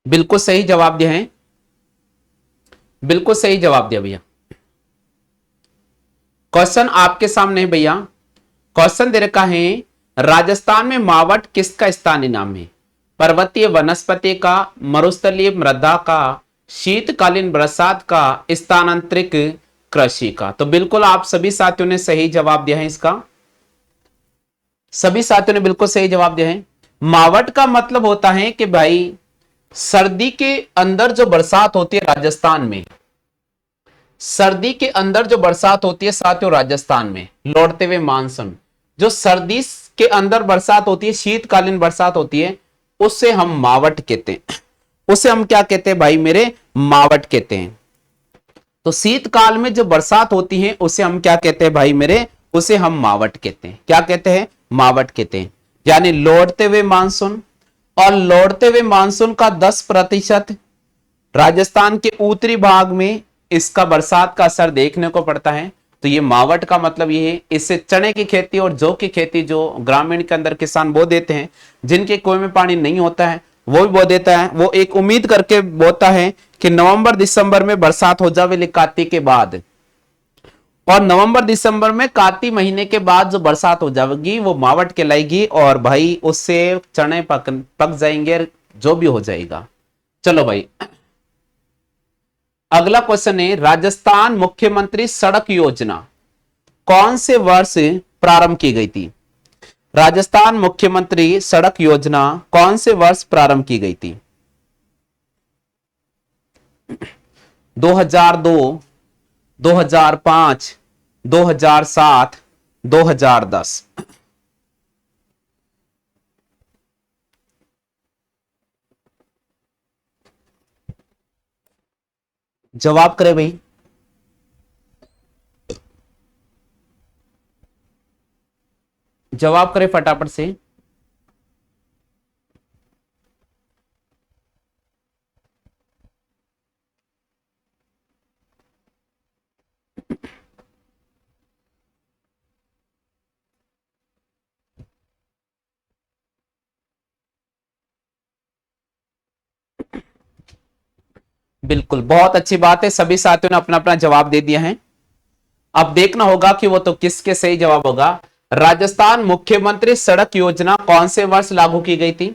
बिल्कुल सही जवाब दिया है। बिल्कुल सही जवाब दिया भैया। क्वेश्चन आपके सामने है भैया। क्वेश्चन दे रखा है राजस्थान में मावट किसका स्थानीय नाम है? पर्वतीय वनस्पति का, मरुस्थलीय मृदा का, शीतकालीन बरसात का, स्थानांतरित कृषि का। तो बिल्कुल आप सभी साथियों ने सही जवाब दिया है इसका। सभी साथियों ने बिल्कुल सही जवाब दिया है। मावट का मतलब होता है कि भाई सर्दी के अंदर जो बरसात होती है राजस्थान में, सर्दी के अंदर जो बरसात होती है साथियों राजस्थान में, लौटते हुए मानसून, जो सर्दी के अंदर बरसात होती है, शीतकालीन बरसात होती है, उससे हम मावट कहते हैं। उसे हम क्या कहते हैं भाई मेरे? मावट कहते हैं। तो शीतकाल में जो बरसात होती है उसे हम क्या कहते हैं भाई मेरे? उसे हम मावट कहते हैं। क्या कहते हैं? मावट कहते हैं। यानी लौटते हुए मानसून, और लौटते हुए मानसून का 10% राजस्थान के उत्तरी भाग में इसका बरसात का असर देखने को पड़ता है। तो ये मावट का मतलब ये है। इससे चने की खेती और जौ की खेती जो ग्रामीण के अंदर किसान बो देते हैं, जिनके कुएं में पानी नहीं होता है वो भी बो देता है। वो एक उम्मीद करके बोता है कि नवंबर दिसंबर में बरसात हो जावे कार्तिक के बाद, और नवंबर दिसंबर में कार्तिक महीने के बाद जो बरसात हो जाएगी वो मावट कहलाएगी, और भाई उससे चने पक जाएंगे, जो भी हो जाएगा। चलो भाई अगला क्वेश्चन है, राजस्थान मुख्यमंत्री सड़क योजना कौन से वर्ष प्रारंभ की गई थी? राजस्थान मुख्यमंत्री सड़क योजना कौन से वर्ष प्रारंभ की गई थी? 2002, 2005, 2007, 2010? जवाब करें भाई। जवाब करें फटाफट से। बिल्कुल, बहुत अच्छी बात है, सभी साथियों ने अपना अपना जवाब दे दिया है। अब देखना होगा कि वो तो किसके सही जवाब होगा। राजस्थान मुख्यमंत्री सड़क योजना कौन से वर्ष लागू की गई थी?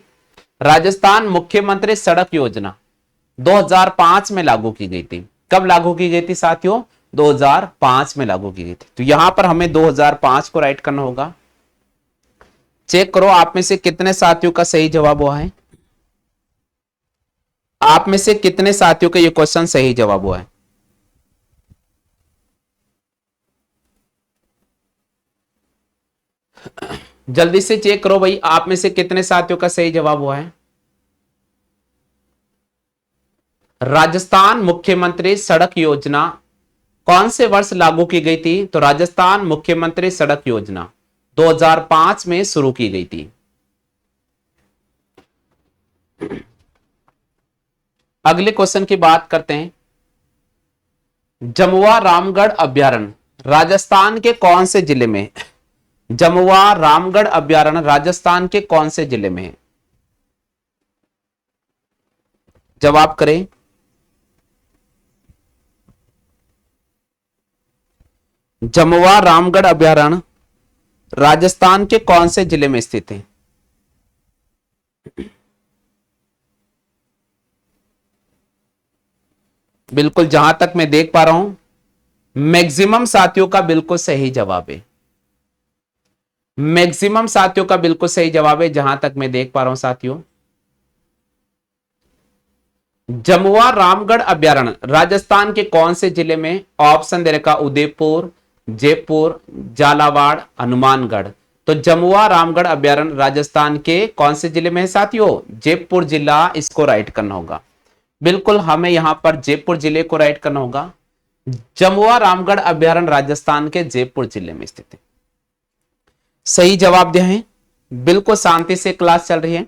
राजस्थान मुख्यमंत्री सड़क योजना 2005 में लागू की गई थी। कब लागू की गई थी साथियों? 2005 में लागू की गई थी। तो यहां पर हमें 2005 को राइट करना होगा। चेक करो आप में से कितने साथियों का सही जवाब हुआ है। आप में से कितने साथियों का ये क्वेश्चन सही जवाब हुआ है? जल्दी से चेक करो भाई, आप में से कितने साथियों का सही जवाब हुआ है। राजस्थान मुख्यमंत्री सड़क योजना कौन से वर्ष लागू की गई थी? तो राजस्थान मुख्यमंत्री सड़क योजना 2005 में शुरू की गई थी। अगले क्वेश्चन की बात करते हैं। जमुआ रामगढ़ अभ्यारण्य राजस्थान के कौन से जिले में है? जमुआ रामगढ़ अभ्यारण्य राजस्थान के कौन से जिले में है? जवाब करें। जमुआ रामगढ़ अभ्यारण्य राजस्थान के कौन से जिले में स्थित है? बिल्कुल, जहां तक मैं देख पा रहा हूं मैक्सिमम साथियों का बिल्कुल सही जवाब है। मैक्सिमम साथियों का बिल्कुल सही जवाब है, जहां तक मैं देख पा रहा हूं साथियों। जमुआ रामगढ़ अभ्यारण्य राजस्थान के कौन से जिले में? ऑप्शन दे रखा उदयपुर, जयपुर, झालावाड़, हनुमानगढ़। तो जमुआ रामगढ़ अभ्यारण्य राजस्थान के कौन से जिले में है साथियों? जयपुर जिला, इसको राइट करना होगा। बिल्कुल, हमें यहां पर जयपुर जिले को राइट करना होगा। जमुआ रामगढ़ अभ्यारण्य राजस्थान के जयपुर जिले में स्थित है। सही जवाब दिया है। बिल्कुल शांति से क्लास चल रही है,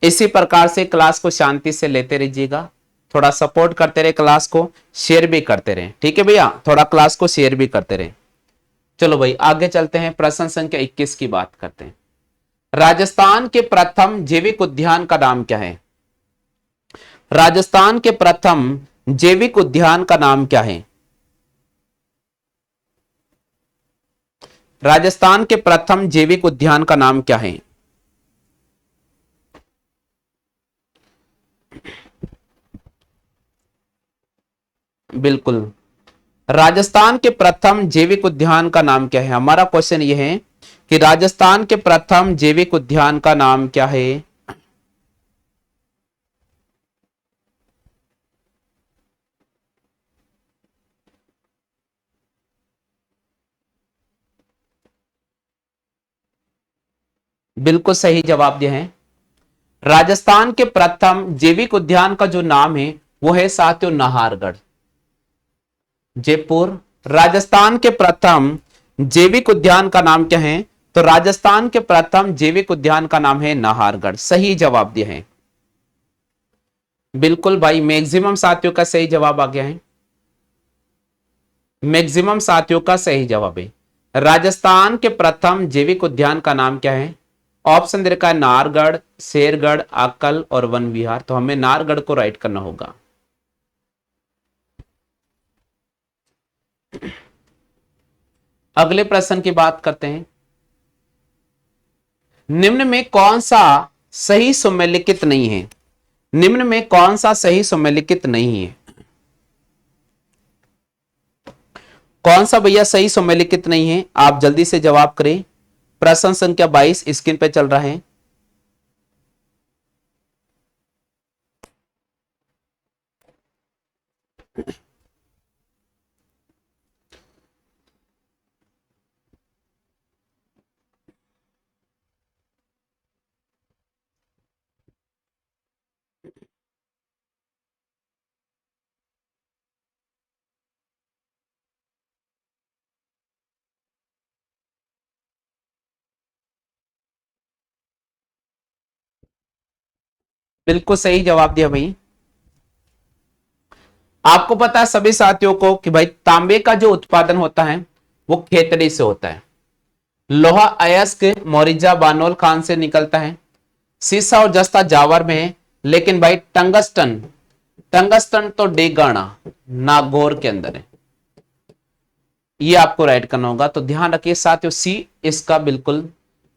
इसी प्रकार से क्लास को शांति से लेते रहिएगा। थोड़ा सपोर्ट करते रहे, क्लास को शेयर भी करते रहे, ठीक है भैया, थोड़ा क्लास को शेयर भी करते रहे। चलो भाई आगे चलते हैं, प्रश्न संख्या 21 की बात करते हैं। राजस्थान के प्रथम जैविक उद्यान का नाम क्या है? राजस्थान के प्रथम जैविक उद्यान का नाम क्या है? राजस्थान के प्रथम जैविक उद्यान का नाम क्या है? बिल्कुल, राजस्थान के प्रथम जैविक उद्यान का नाम क्या है? हमारा क्वेश्चन यह है कि राजस्थान के प्रथम जैविक उद्यान का नाम क्या है? बिल्कुल सही जवाब दिया है। राजस्थान के प्रथम जैविक उद्यान का जो नाम है वो है साथियों नाहरगढ़, जयपुर। राजस्थान के प्रथम जैविक उद्यान का नाम क्या है? तो राजस्थान के प्रथम जैविक उद्यान का नाम है नाहरगढ़। सही जवाब दिया है। बिल्कुल भाई, मैक्सिमम साथियों का सही जवाब आ गया है। मैक्सिमम साथियों का सही जवाब है। राजस्थान के प्रथम जैविक उद्यान का नाम क्या है? ऑप्शन दे रखा है नाहरगढ़, शेरगढ़, आकल और वन विहार। तो हमें नाहरगढ़ को राइट करना होगा। अगले प्रश्न की बात करते हैं। निम्न में कौन सा सही सुमेलित नहीं है? निम्न में कौन सा सही सुमेलित नहीं है? कौन सा भैया सही सम्मिलित नहीं है, आप जल्दी से जवाब करें। प्रश्न संख्या 22 स्क्रीन पे चल रहा है। बिल्कुल सही जवाब दिया भाई। आपको पता है सभी साथियों को कि भाई तांबे का जो उत्पादन होता है वो खेतड़ी से होता है। लोहा अयस्क मोरिजा बानोल खान से निकलता है। सीसा और जस्ता जावर में है। लेकिन भाई टंगस्टन, टंगस्टन तो डेगाना नागौर के अंदर है। ये आपको राइट करना होगा, तो ध्यान रखिए साथियों, सी इसका बिल्कुल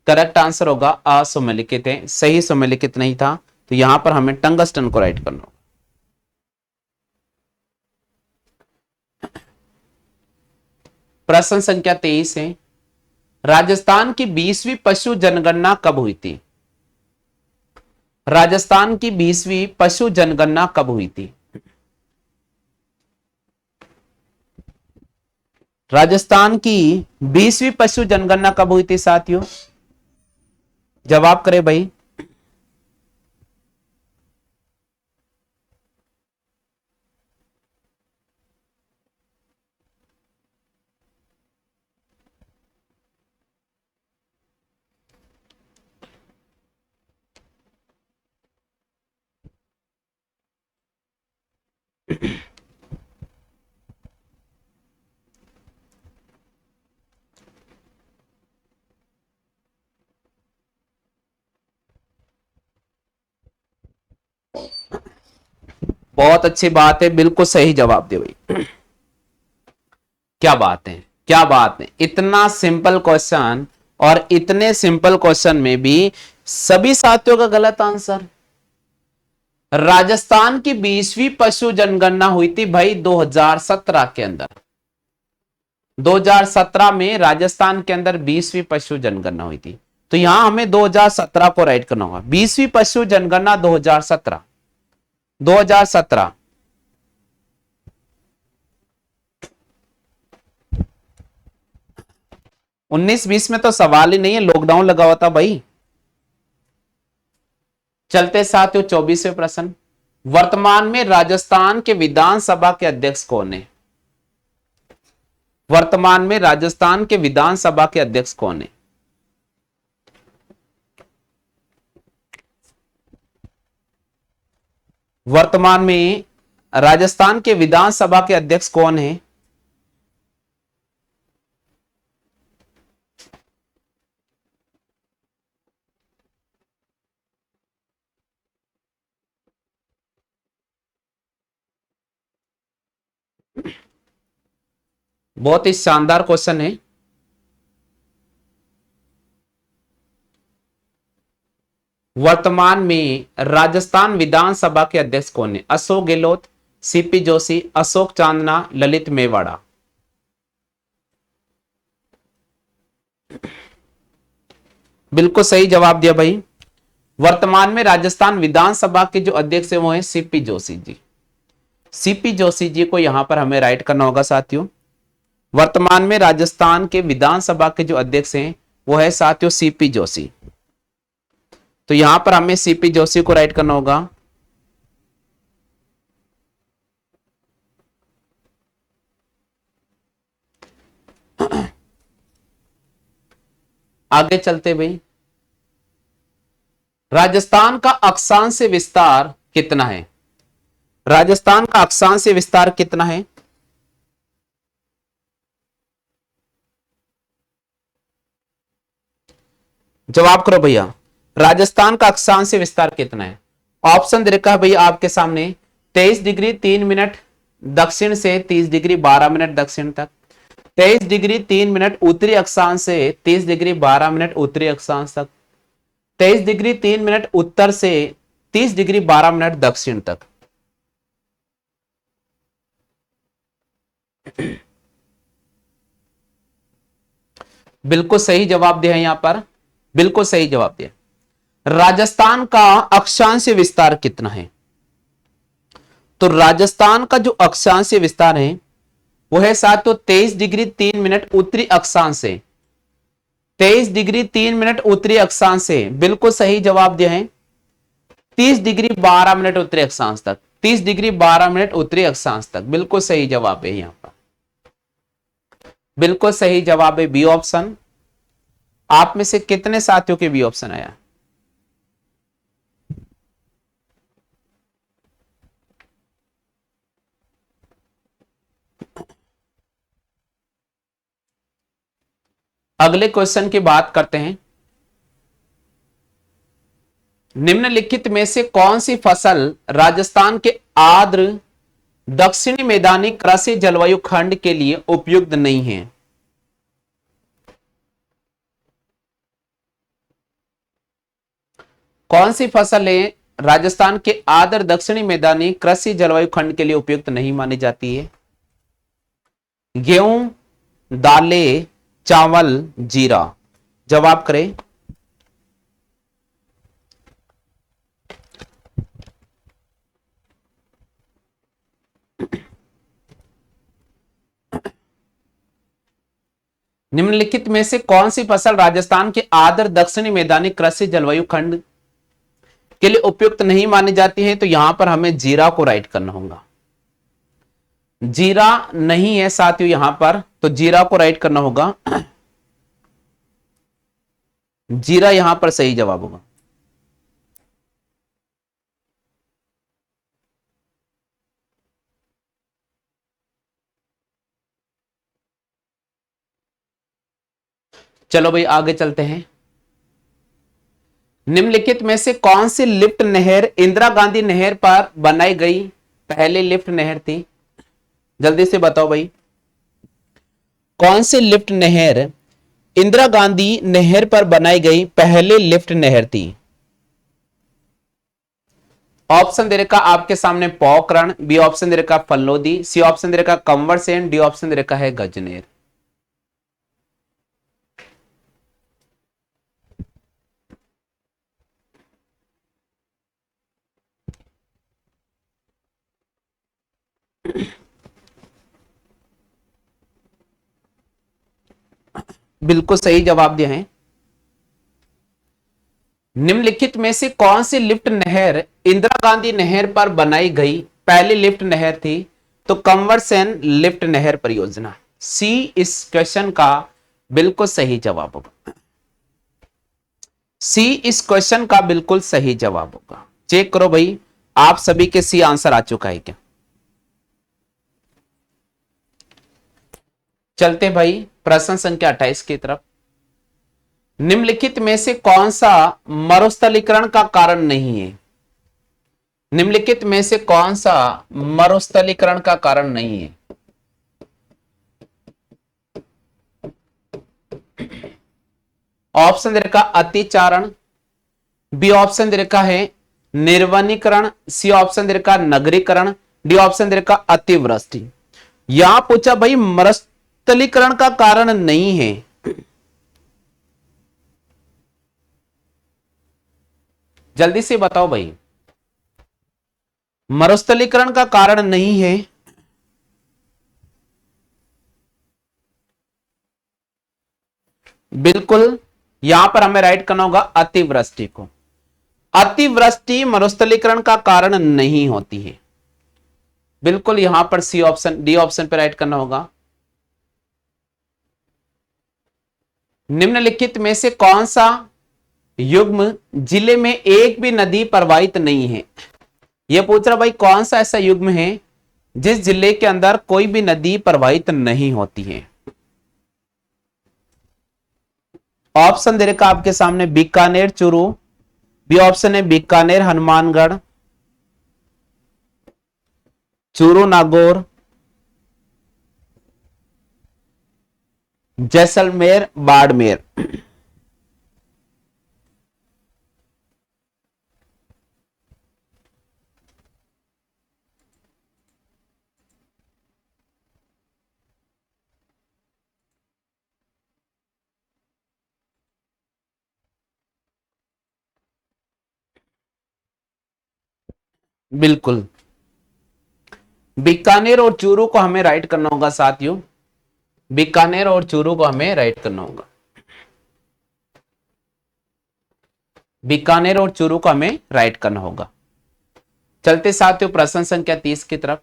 करेक्ट आंसर होगा। असमलिखित है, सही समलिखित नहीं था, तो यहां पर हमें टंगस्टन को राइट करना होगा। प्रश्न संख्या 23 है, राजस्थान की 20वीं पशु जनगणना कब हुई थी? राजस्थान की 20वीं पशु जनगणना कब हुई थी? राजस्थान की 20वीं पशु जनगणना कब हुई थी साथियों? जवाब करें भाई। बहुत अच्छी बात है, बिल्कुल सही जवाब दे भाई। क्या बात है, क्या बात है, इतना सिंपल क्वेश्चन और इतने सिंपल क्वेश्चन में भी सभी साथियों का गलत आंसर। राजस्थान की 20वीं पशु जनगणना हुई थी भाई 2017 के अंदर। 2017 में राजस्थान के अंदर 20वीं पशु जनगणना हुई थी, तो यहां हमें 2017 को राइट करना होगा। 20वीं पशु जनगणना 2017, 2017। 19-20 में तो सवाल ही नहीं है, लॉकडाउन लगा हुआ था भाई। चलते साथियों 24वें प्रश्न, वर्तमान में राजस्थान के विधानसभा के अध्यक्ष कौन है? वर्तमान में राजस्थान के विधानसभा के अध्यक्ष कौन है? वर्तमान में राजस्थान के विधानसभा के अध्यक्ष कौन है? बहुत ही शानदार क्वेश्चन है। वर्तमान में राजस्थान विधानसभा के अध्यक्ष कौन है? अशोक गहलोत, सीपी जोशी, अशोक चांदना, ललित मेवाड़ा। बिल्कुल सही जवाब दिया भाई। वर्तमान में राजस्थान विधानसभा के जो अध्यक्ष है वो है सीपी जोशी जी। सीपी जोशी जी को यहां पर हमें राइट करना होगा साथियों। वर्तमान में राजस्थान के विधानसभा के जो अध्यक्ष हैं वो है साथियों सीपी जोशी, तो यहां पर हमें सीपी जोशी को राइट करना होगा। आगे चलते भाई, राजस्थान का अक्षांश विस्तार कितना है? राजस्थान का अक्षांश विस्तार कितना है? जवाब करो भैया, राजस्थान का अक्षांश विस्तार कितना है? ऑप्शन दे रखा है भैया आपके सामने। 23 डिग्री 3 मिनट दक्षिण से 30 डिग्री 12 मिनट दक्षिण तक, 23 डिग्री 3 मिनट उत्तरी अक्षांश से 30 डिग्री 12 मिनट उत्तरी अक्षांश तक, 23 डिग्री 3 मिनट उत्तर से 30 डिग्री 12 मिनट दक्षिण तक। बिल्कुल सही जवाब दिया है यहां पर, बिल्कुल सही जवाब दिया। राजस्थान का अक्षांश विस्तार कितना है? तो राजस्थान का जो अक्षांश विस्तार है वो है साथ, तो 23 डिग्री 3 मिनट उत्तरी अक्षांश से, 23 डिग्री 3 मिनट उत्तरी अक्षांश से, बिल्कुल सही जवाब दिया है। 30 डिग्री 12 मिनट उत्तरी अक्षांश तक, 30 डिग्री 12 मिनट उत्तरी अक्षांश तक, बिल्कुल सही जवाब है यहां पर, बिल्कुल सही जवाब है बी ऑप्शन। आप में से कितने साथियों के बी ऑप्शन आया? अगले क्वेश्चन की बात करते हैं। निम्नलिखित में से कौन सी फसल राजस्थान के आर्द्र दक्षिणी मैदानी कृषि जलवायु खंड के लिए उपयुक्त नहीं है? कौन सी फसल है राजस्थान के आर्द्र दक्षिणी मैदानी कृषि जलवायु खंड के लिए उपयुक्त नहीं मानी जाती है? गेहूं, दालें, चावल, जीरा, जवाब करें। निम्नलिखित में से कौन सी फसल राजस्थान के आर्द्र दक्षिणी मैदानी कृषि जलवायु खंड के लिए उपयुक्त नहीं मानी जाती है? तो यहां पर हमें जीरा को राइट करना होगा। जीरा नहीं है साथियों यहां पर, तो जीरा को राइट करना होगा। जीरा यहां पर सही जवाब होगा। चलो भाई आगे चलते हैं। निम्नलिखित में से कौन सी लिफ्ट नहर इंदिरा गांधी नहर पर बनाई गई पहली लिफ्ट नहर थी? जल्दी से बताओ भाई, कौन सी लिफ्ट नहर इंदिरा गांधी नहर पर बनाई गई पहली लिफ्ट नहर थी? ऑप्शन दे रखा आपके सामने पोखरण, बी ऑप्शन दे रखा फल्लोदी, सी ऑप्शन दे रखा कंवर सेन, डी ऑप्शन दे रखा है गजनेर। बिल्कुल सही जवाब दिया है। निम्नलिखित में से कौन सी लिफ्ट नहर इंदिरा गांधी नहर पर बनाई गई पहली लिफ्ट नहर थी? तो कंवर सेन लिफ्ट नहर परियोजना, सी इस क्वेश्चन का बिल्कुल सही जवाब होगा। सी इस क्वेश्चन का बिल्कुल सही जवाब होगा। चेक करो भाई, आप सभी के सी आंसर आ चुका है क्या? चलते भाई प्रश्न संख्या 28 की तरफ। निम्नलिखित में से कौन सा मरुस्थलीकरण का कारण नहीं है? निम्नलिखित में से कौन सा मरुस्थलीकरण का कारण नहीं है? ऑप्शन दे रखा अतिचारण, बी ऑप्शन दे रखा है निर्वनीकरण, सी ऑप्शन दे रखा नगरीकरण, डी ऑप्शन दे रखा अतिवृष्टि। यहां पूछा भाई मरुस्थलीकरण का कारण नहीं है, जल्दी से बताओ भाई, मरुस्थलीकरण का कारण नहीं है। बिल्कुल यहां पर हमें राइट करना होगा अतिवृष्टि को। अतिवृष्टि मरुस्थलीकरण का कारण नहीं होती है। बिल्कुल यहां पर सी ऑप्शन डी ऑप्शन पर राइट करना होगा। निम्नलिखित में से कौन सा युग्म जिले में एक भी नदी प्रवाहित नहीं है? यह पूछ रहा भाई कौन सा ऐसा युग्म है जिस जिले के अंदर कोई भी नदी प्रवाहित नहीं होती है? ऑप्शन दे रखा आपके सामने बीकानेर चूरू, बी ऑप्शन है बीकानेर हनुमानगढ़, चूरू नागौर, जैसलमेर बाड़मेर। बिल्कुल, बीकानेर और चूरू को हमें राइट करना होगा साथियों, बीकानेर और चूरू को हमें राइट करना होगा, बीकानेर और चूरू को हमें राइट करना होगा। चलते साथियों प्रश्न संख्या 30 की तरफ।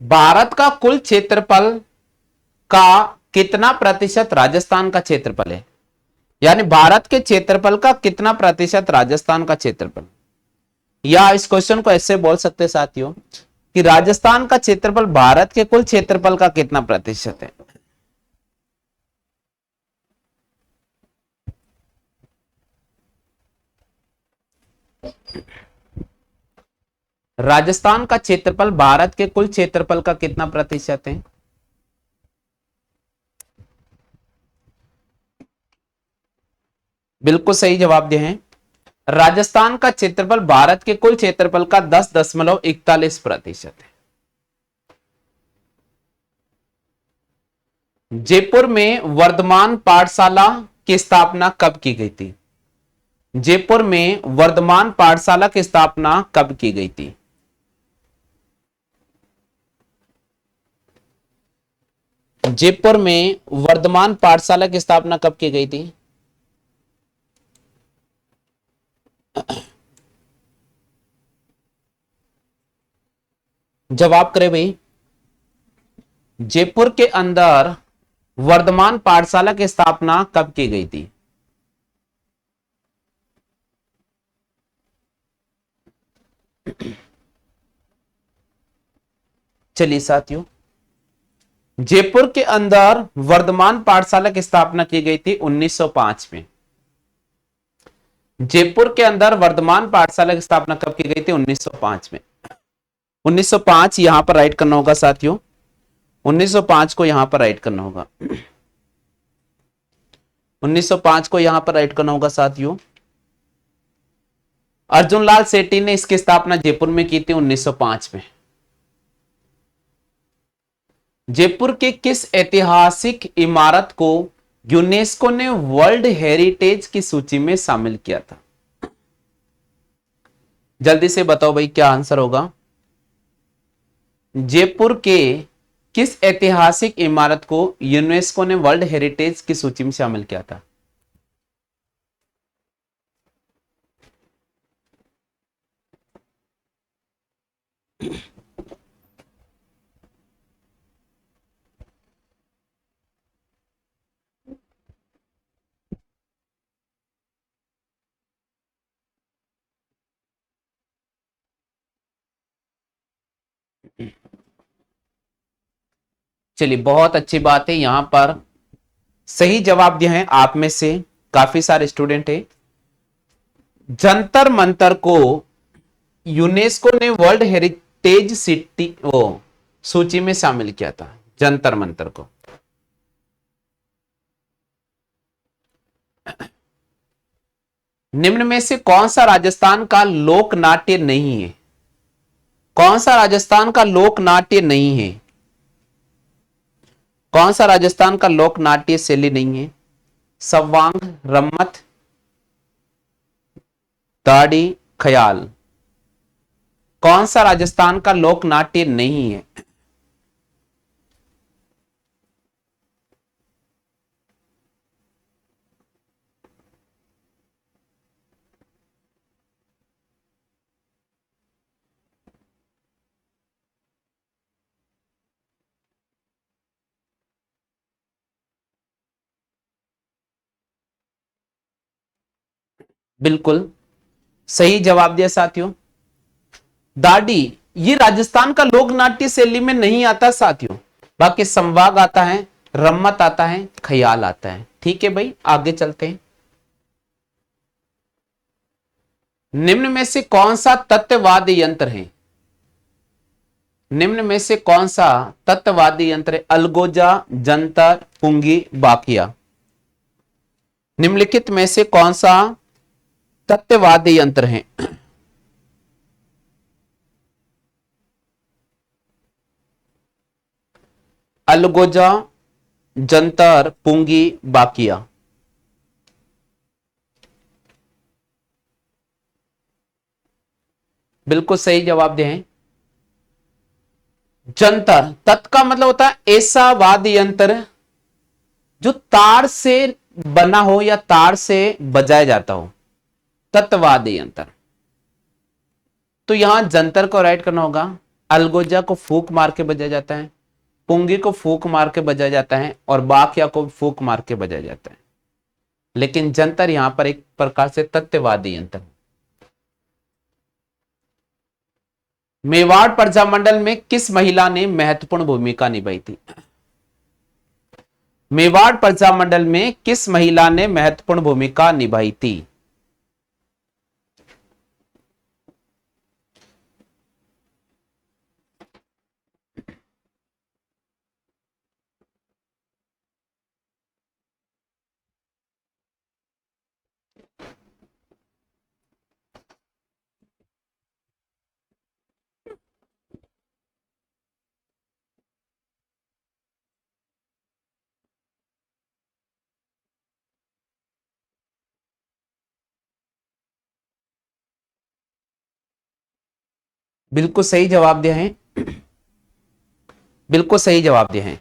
भारत का कुल क्षेत्रफल का कितना प्रतिशत राजस्थान का क्षेत्रफल है? यानी भारत के क्षेत्रफल का कितना प्रतिशत राजस्थान का क्षेत्रफल, या इस क्वेश्चन को ऐसे बोल सकते साथियों कि राजस्थान का क्षेत्रफल भारत के कुल क्षेत्रफल का कितना प्रतिशत है? राजस्थान का क्षेत्रफल भारत के कुल क्षेत्रफल का कितना प्रतिशत है? बिल्कुल सही जवाब दिए हैं। राजस्थान का क्षेत्रफल भारत के कुल क्षेत्रफल का 10.41% है। जयपुर में वर्धमान पाठशाला की स्थापना कब की गई थी? जयपुर में वर्धमान पाठशाला की स्थापना कब की गई थी? जयपुर में वर्धमान पाठशाला की स्थापना कब की गई थी? जवाब करें भाई। जयपुर के अंदर वर्धमान पाठशाला की स्थापना कब की गई थी? चलिए साथियों, जयपुर के अंदर वर्धमान पाठशाला की स्थापना की गई थी 1905 में। जयपुर के अंदर वर्धमान पाठशाला की स्थापना कब की गई थी? 1905 में। 1905 यहां पर राइट करना होगा साथियों, 1905 को यहां पर राइट करना होगा, 1905 को यहां पर राइट करना होगा साथियों। अर्जुन लाल सेठी ने इसकी स्थापना जयपुर में की थी 1905 में। जयपुर के किस ऐतिहासिक इमारत को यूनेस्को ने वर्ल्ड हेरिटेज की सूची में शामिल किया था? जल्दी से बताओ भाई क्या आंसर होगा। जयपुर के किस ऐतिहासिक इमारत को यूनेस्को ने वर्ल्ड हेरिटेज की सूची में शामिल किया था? चलिए बहुत अच्छी बात है, यहां पर सही जवाब दिए हैं आप में से काफी सारे स्टूडेंट हैं। जंतर मंतर को यूनेस्को ने वर्ल्ड हेरिटेज सिटी वो सूची में शामिल किया था, जंतर मंतर को। निम्न में से कौन सा राजस्थान का लोक नाट्य नहीं है? कौन सा राजस्थान का लोक नाट्य नहीं है? कौन सा राजस्थान का लोक नाट्य शैली नहीं है? सवांग, रम्मत, दाढ़ी, ख्याल। कौन सा राजस्थान का लोक नाट्य नहीं है? बिल्कुल सही जवाब दिया साथियों। दाढ़ी ये राजस्थान का लोक नाट्य शैली में नहीं आता साथियों, बाकी संवाग आता है, रम्मत आता है, ख्याल आता है। ठीक है भाई, आगे चलते हैं। निम्न में से कौन सा तत्ववादी यंत्र है? निम्न में से कौन सा तत्ववादी यंत्र है? अलगोजा, जंतर, पुंगी, बाकिया। निम्नलिखित में से कौन सा तत्ववादी यंत्र है? अलगोजा, जंतर, पुंगी, बाकिया। बिल्कुल सही जवाब दिए हैं। जंतर, तत् का मतलब होता है ऐसा वाद्य यंत्र जो तार से बना हो या तार से बजाया जाता हो, तत्वाद्य यंत्र। तो यहां जंतर को राइट करना होगा। अलगोजा को फूक मार के बजाया जाता है, पुंगी को फूक मार के बजाया जाता है, और बाकिया को फूक मार के बजाया जाता है। लेकिन जंतर यहां पर एक प्रकार से तत्ववादी यंत्र। मेवाड़ प्रजामंडल में किस महिला ने महत्वपूर्ण भूमिका निभाई थी? मेवाड़ प्रजामंडल में किस महिला ने महत्वपूर्ण भूमिका निभाई थी? बिल्कुल सही जवाब दिया है, बिल्कुल सही जवाब दिया है।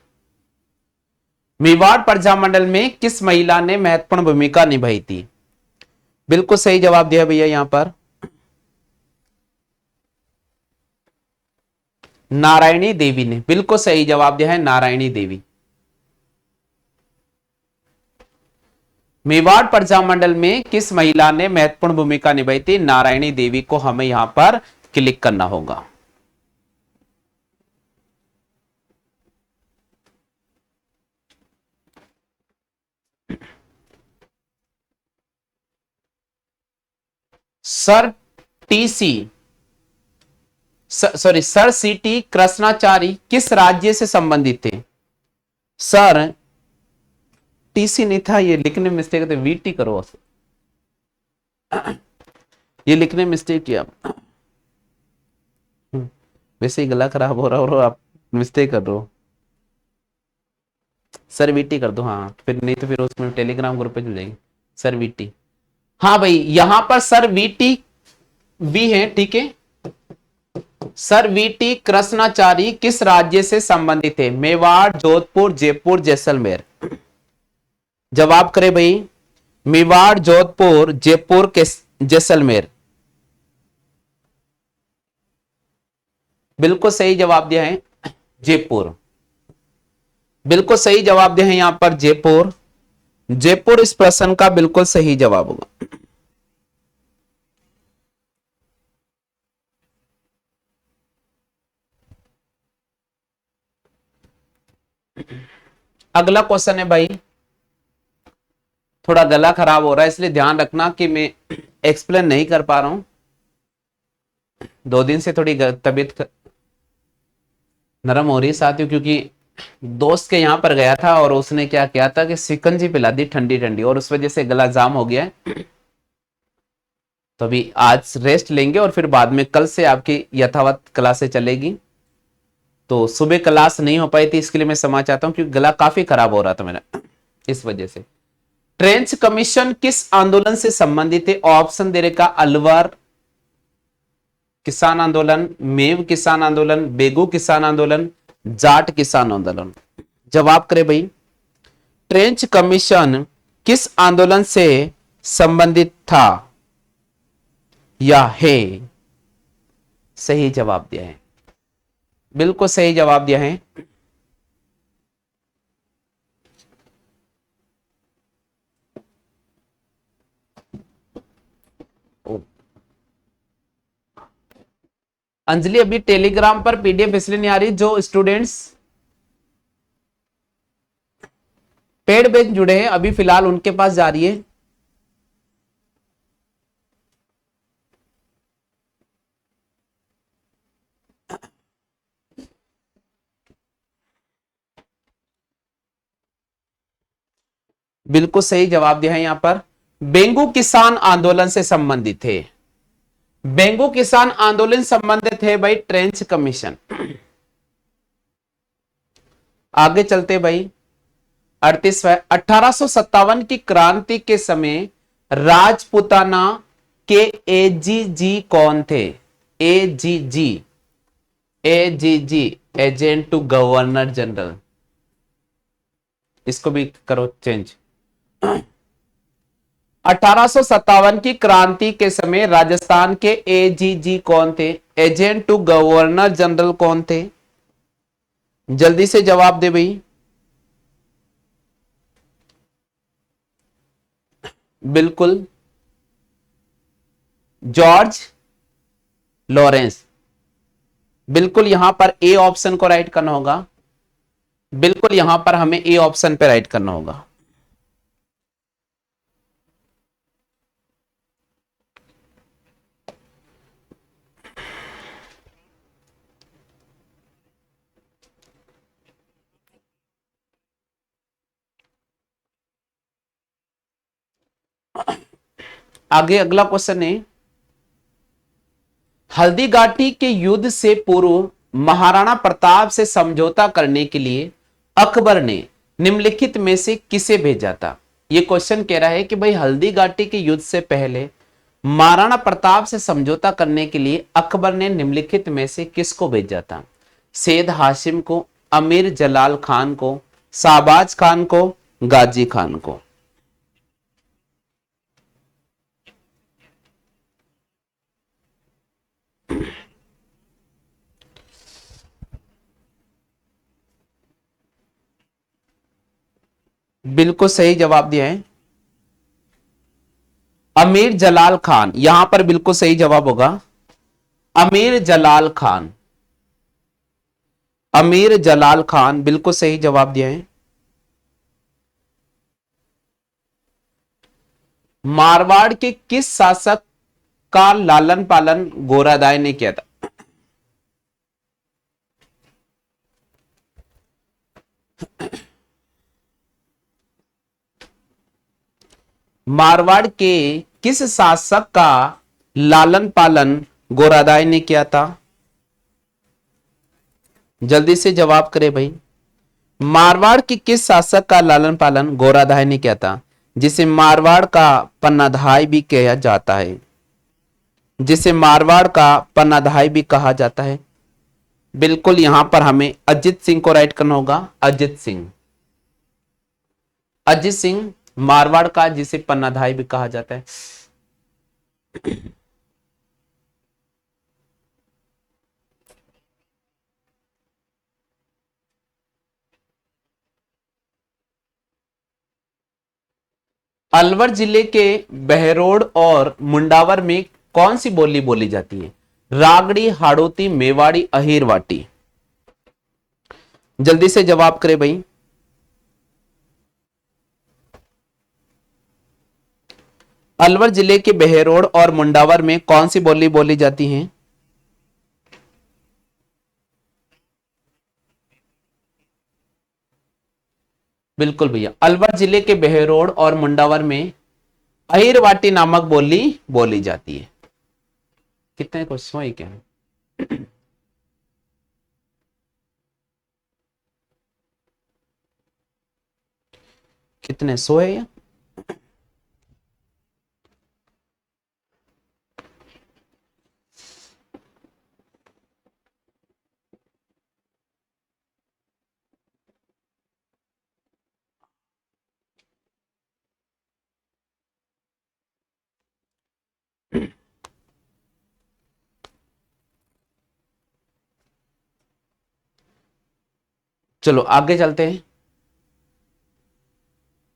मेवाड़ प्रजामंडल में किस महिला ने महत्वपूर्ण भूमिका निभाई थी? बिल्कुल सही जवाब दिया भैया यहां पर नारायणी देवी ने। बिल्कुल सही जवाब दिया है नारायणी देवी। मेवाड़ प्रजामंडल में किस महिला ने महत्वपूर्ण भूमिका निभाई थी? नारायणी देवी को हमें यहां पर क्लिक करना होगा। सर टीसी सॉरी सर सीटी कृष्णाचारी किस राज्य से संबंधित थे? सर टीसी नहीं था, ये लिखने में मिस्टेक थे, वीटी करो। ये लिखने में मिस्टेक किया, वैसे ही गला खराब हो रहा हो, आप मिस्टेक कर रहे हो। सर वीटी कर दो, हाँ फिर नहीं तो फिर उसमें टेलीग्राम ग्रुप पे जुड़ जाएंगे। सर वीटी, हाँ भाई यहां पर सर वीटी भी है, ठीक है। सर वीटी कृष्णाचारी किस राज्य से संबंधित है? मेवाड़, जोधपुर, जयपुर, जैसलमेर। जवाब करे भाई, मेवाड़, जोधपुर, जयपुर, जैसलमेर। बिल्कुल सही जवाब दिया है जयपुर। बिल्कुल सही जवाब दिया है यहां पर जयपुर। जयपुर इस प्रश्न का बिल्कुल सही जवाब होगा। अगला क्वेश्चन है भाई, थोड़ा गला खराब हो रहा है इसलिए ध्यान रखना कि मैं एक्सप्लेन नहीं कर पा रहा हूं। 2 दिन से थोड़ी तबीयत नरम हो रही है साथियों, क्योंकि दोस्त के यहां पर गया था और उसने क्या किया था कि शिकंजी पिला दी ठंडी ठंडी, और उस वजह से गला जाम हो गया है। तो अभी आज रेस्ट लेंगे और फिर बाद में कल से आपकी यथावत क्लासें चलेगी। तो सुबह क्लास नहीं हो पाई थी, इसके लिए मैं क्षमा चाहता हूं क्योंकि गला काफी खराब हो रहा था मेरा, इस वजह से। ट्रेंच कमीशन किस आंदोलन से संबंधित है? ऑप्शन दे रखा अलवर किसान आंदोलन, मेव किसान आंदोलन, बेगू किसान आंदोलन, जाट किसान आंदोलन। जवाब करे भाई, ट्रेंच कमीशन किस आंदोलन से संबंधित था या है? सही जवाब दिया है, बिल्कुल सही जवाब दिया है। अंजलि अभी टेलीग्राम पर पीडीएफ इसलिए नहीं आ रही, जो स्टूडेंट्स पेड बैच जुड़े हैं अभी फिलहाल उनके पास जा रही है। बिल्कुल सही जवाब दिया है यहां पर, बेंगू किसान आंदोलन से संबंधित है। बेंगू किसान आंदोलन संबंधित है भाई ट्रेंच कमीशन। आगे चलते भाई, 38वां, 1857 की क्रांति के समय राजपुताना के एजीजी कौन थे? AGG, AGG, agent to governor general, इसको भी करो चेंज। 1857 की क्रांति के समय राजस्थान के एजीजी कौन थे? एजेंट टू गवर्नर जनरल कौन थे? जल्दी से जवाब दे भाई। बिल्कुल, जॉर्ज लॉरेंस। बिल्कुल यहां पर ए ऑप्शन को राइट करना होगा। बिल्कुल यहां पर हमें ए ऑप्शन पे राइट करना होगा। आगे अगला क्वेश्चन है, हल्दीघाटी के युद्ध से पूर्व महाराणा प्रताप से समझौता करने के लिए अकबर ने निम्नलिखित में से किसे भेजा था? यह क्वेश्चन कह रहा है कि भाई हल्दीघाटी के युद्ध से पहले महाराणा प्रताप से समझौता करने के लिए अकबर ने निम्नलिखित में से किसको भेजा था? सैयद हाशिम को, अमीर जलाल खान को, शाहबाज खान को, गाजी खान को। बिल्कुल सही जवाब दिया है, अमीर जलाल खान। यहां पर बिल्कुल सही जवाब होगा अमीर जलाल खान। अमीर जलाल खान बिल्कुल सही जवाब दिया है। मारवाड़ के किस शासक का लालन पालन गोरादाय ने किया था? मारवाड़ के किस शासक का लालन पालन गोरादाय ने किया था? जल्दी से जवाब करे भाई। मारवाड़ के किस शासक का लालन पालन गोरादाय ने किया था, जिसे मारवाड़ का पन्नाधाय भी कहा जाता है? जिसे मारवाड़ का पन्नाधाय भी कहा जाता है। बिल्कुल यहां पर हमें अजित सिंह को राइट करना होगा। अजित सिंह, अजित सिंह मारवाड़ का जिसे पन्नाधाय भी कहा जाता है। अलवर जिले के बहरोड और मुंडावर में कौन सी बोली बोली जाती है? रागड़ी, हाड़ौती, मेवाड़ी, अहिरवाटी। जल्दी से जवाब करे भाई। अलवर जिले के बहरोड और मुंडावर में कौन सी बोली बोली जाती है? बिल्कुल भैया, अलवर जिले के बहरोड और मुंडावर में अहिरवाटी नामक बोली बोली जाती है। कितने क्वेश्चन है क्या? कितने, 100 है या? चलो आगे चलते हैं।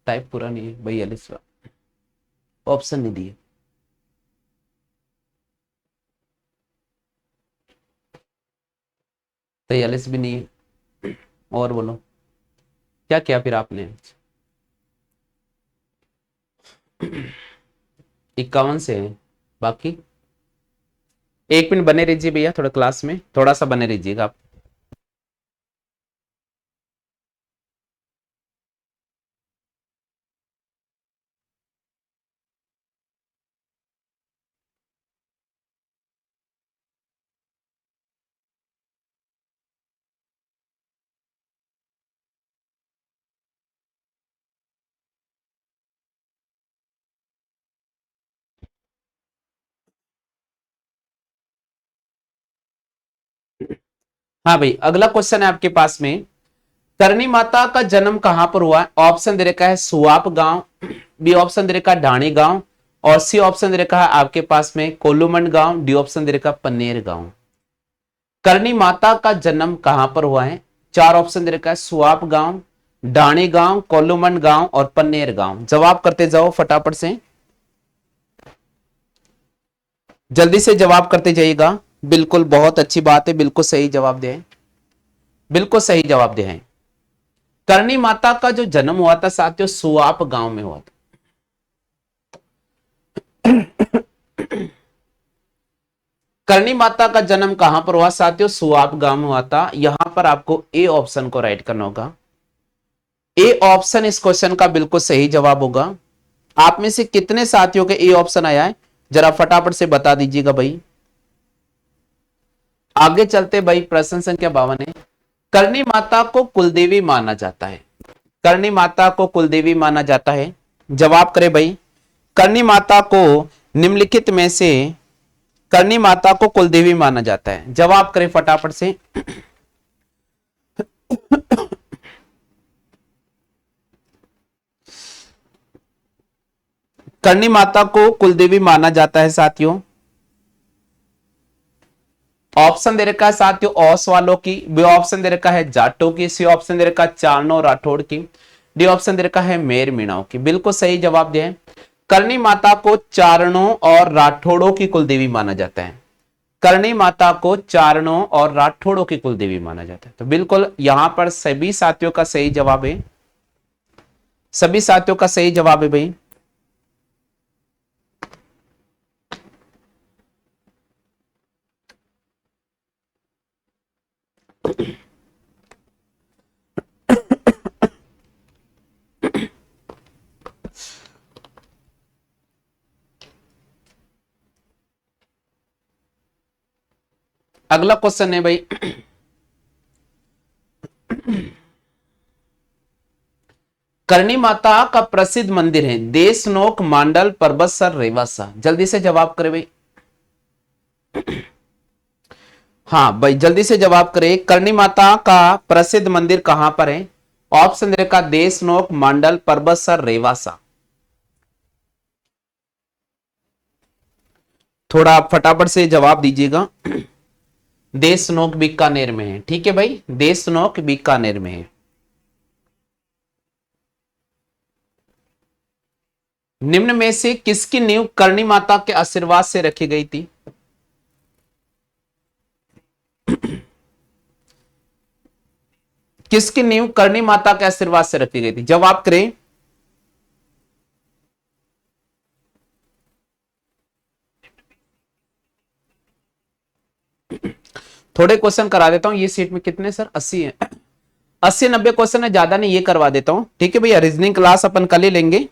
टाइप पूरा नहीं है भैया, ऑप्शन नहीं दिए। तैयलीस भी नहीं है। और बोलो क्या किया फिर आपने? 51 से है बाकी। एक मिनट बने रहिए भैया, थोड़ा क्लास में थोड़ा सा बने रहिएगा आप। हाँ भाई, अगला क्वेश्चन है आपके पास में, करणी माता का जन्म कहां पर हुआ है? ऑप्शन दे रखा है सुवाप गांव, बी ऑप्शन दे रखा है ढाणी गांव, और सी ऑप्शन दे रखा है आपके पास में कोल्लूमंड गांव, डी ऑप्शन दे रखा है पन्नेर गांव। करणी माता का जन्म कहां पर हुआ है? चार ऑप्शन दे रखा है सुवाप गांव, ढाणी गांव, कोल्लूमंड गांव और पन्नेर गांव। जवाब करते जाओ फटाफट से, जल्दी से जवाब करते जाइएगा। बिल्कुल, बहुत अच्छी बात है, बिल्कुल सही जवाब दे, बिल्कुल सही जवाब दे हैं। करणी माता का जो जन्म हुआ था साथियों सुवाप गांव में हुआ था। करणी माता का जन्म कहां पर हुआ साथियों? सुवाप गांव में हुआ था। यहां पर आपको ए ऑप्शन को राइट करना होगा। ए ऑप्शन इस क्वेश्चन का बिल्कुल सही जवाब होगा। आप में से कितने साथियों के ए ऑप्शन आया है जरा फटाफट से बता दीजिएगा भाई। आगे चलते भाई, प्रश्न संख्या 52 है, करणी माता को कुलदेवी माना जाता है। करणी माता को कुलदेवी माना जाता है। जवाब करें भाई, करणी माता को निम्नलिखित में से करणी माता को कुलदेवी माना जाता है। जवाब करें फटाफट से। करणी माता को कुलदेवी माना जाता है साथियों। ऑप्शन दे रखा है साथियों ओस वालों की, बी ऑप्शन दे रखा है जाटों की, सी ऑप्शन दे रखा है चारणों राठौड़ की, डी ऑप्शन दे रखा है मेर मीणाओं की। बिल्कुल सही जवाब दिया है। करणी माता को चारणों और राठौड़ों की कुलदेवी माना जाता है। करणी माता को चारणों और राठौड़ों की कुलदेवी माना जाता है। तो बिल्कुल यहां पर सभी साथियों का सही जवाब है, सभी साथियों का सही जवाब है भाई। अगला क्वेश्चन है भाई, करणी माता का प्रसिद्ध मंदिर है देशनोक मांडल परबतसर रेवासा। जल्दी से जवाब करे भाई। हाँ भाई, जल्दी से जवाब करे, करणी माता का प्रसिद्ध मंदिर कहां पर है? ऑप्शन दे रखा देशनोक मांडल परबतसर रेवासा। थोड़ा आप फटाफट से जवाब दीजिएगा। देशनोक बीकानेर में है, ठीक है भाई, देशनोक बीकानेर में है। निम्न में से किसकी नींव करणी माता के आशीर्वाद से रखी गई थी? किसकी नींव करणी माता के आशीर्वाद से रखी गई थी? जवाब करें। थोड़े क्वेश्चन करा देता हूं, ये सीट में कितने सर 80 है, 80-90 क्वेश्चन है, ज्यादा नहीं, ये करवा देता हूं, ठीक है भैया। रीजनिंग क्लास अपन कल ही लेंगे।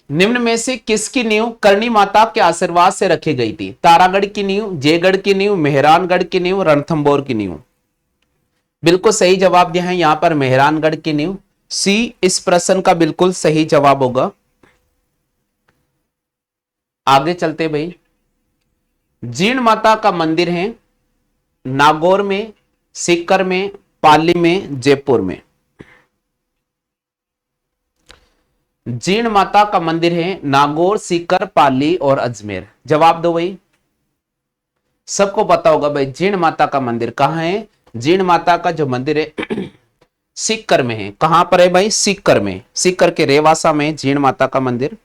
निम्न में से किसकी नींव करणी माता के आशीर्वाद से रखी गई थी? तारागढ़ की नींव, जयगढ़ की नींव, मेहरानगढ़ की नींव, रणथंबोर की नींव। बिल्कुल सही जवाब दिया है यहां पर मेहरानगढ़ की नींव। सी इस प्रश्न का बिल्कुल सही जवाब होगा। आगे चलते भाई, जीण माता का मंदिर है नागौर में, सीकर में, पाली में, जयपुर में। जीण माता का मंदिर है नागौर, सीकर, पाली और अजमेर। जवाब दो भाई। सबको पता होगा भाई जीण माता का मंदिर कहां है। जीण माता का जो मंदिर है सीकर में है। कहां पर है भाई? सीकर में, सीकर के रेवासा में जीण माता का मंदिर।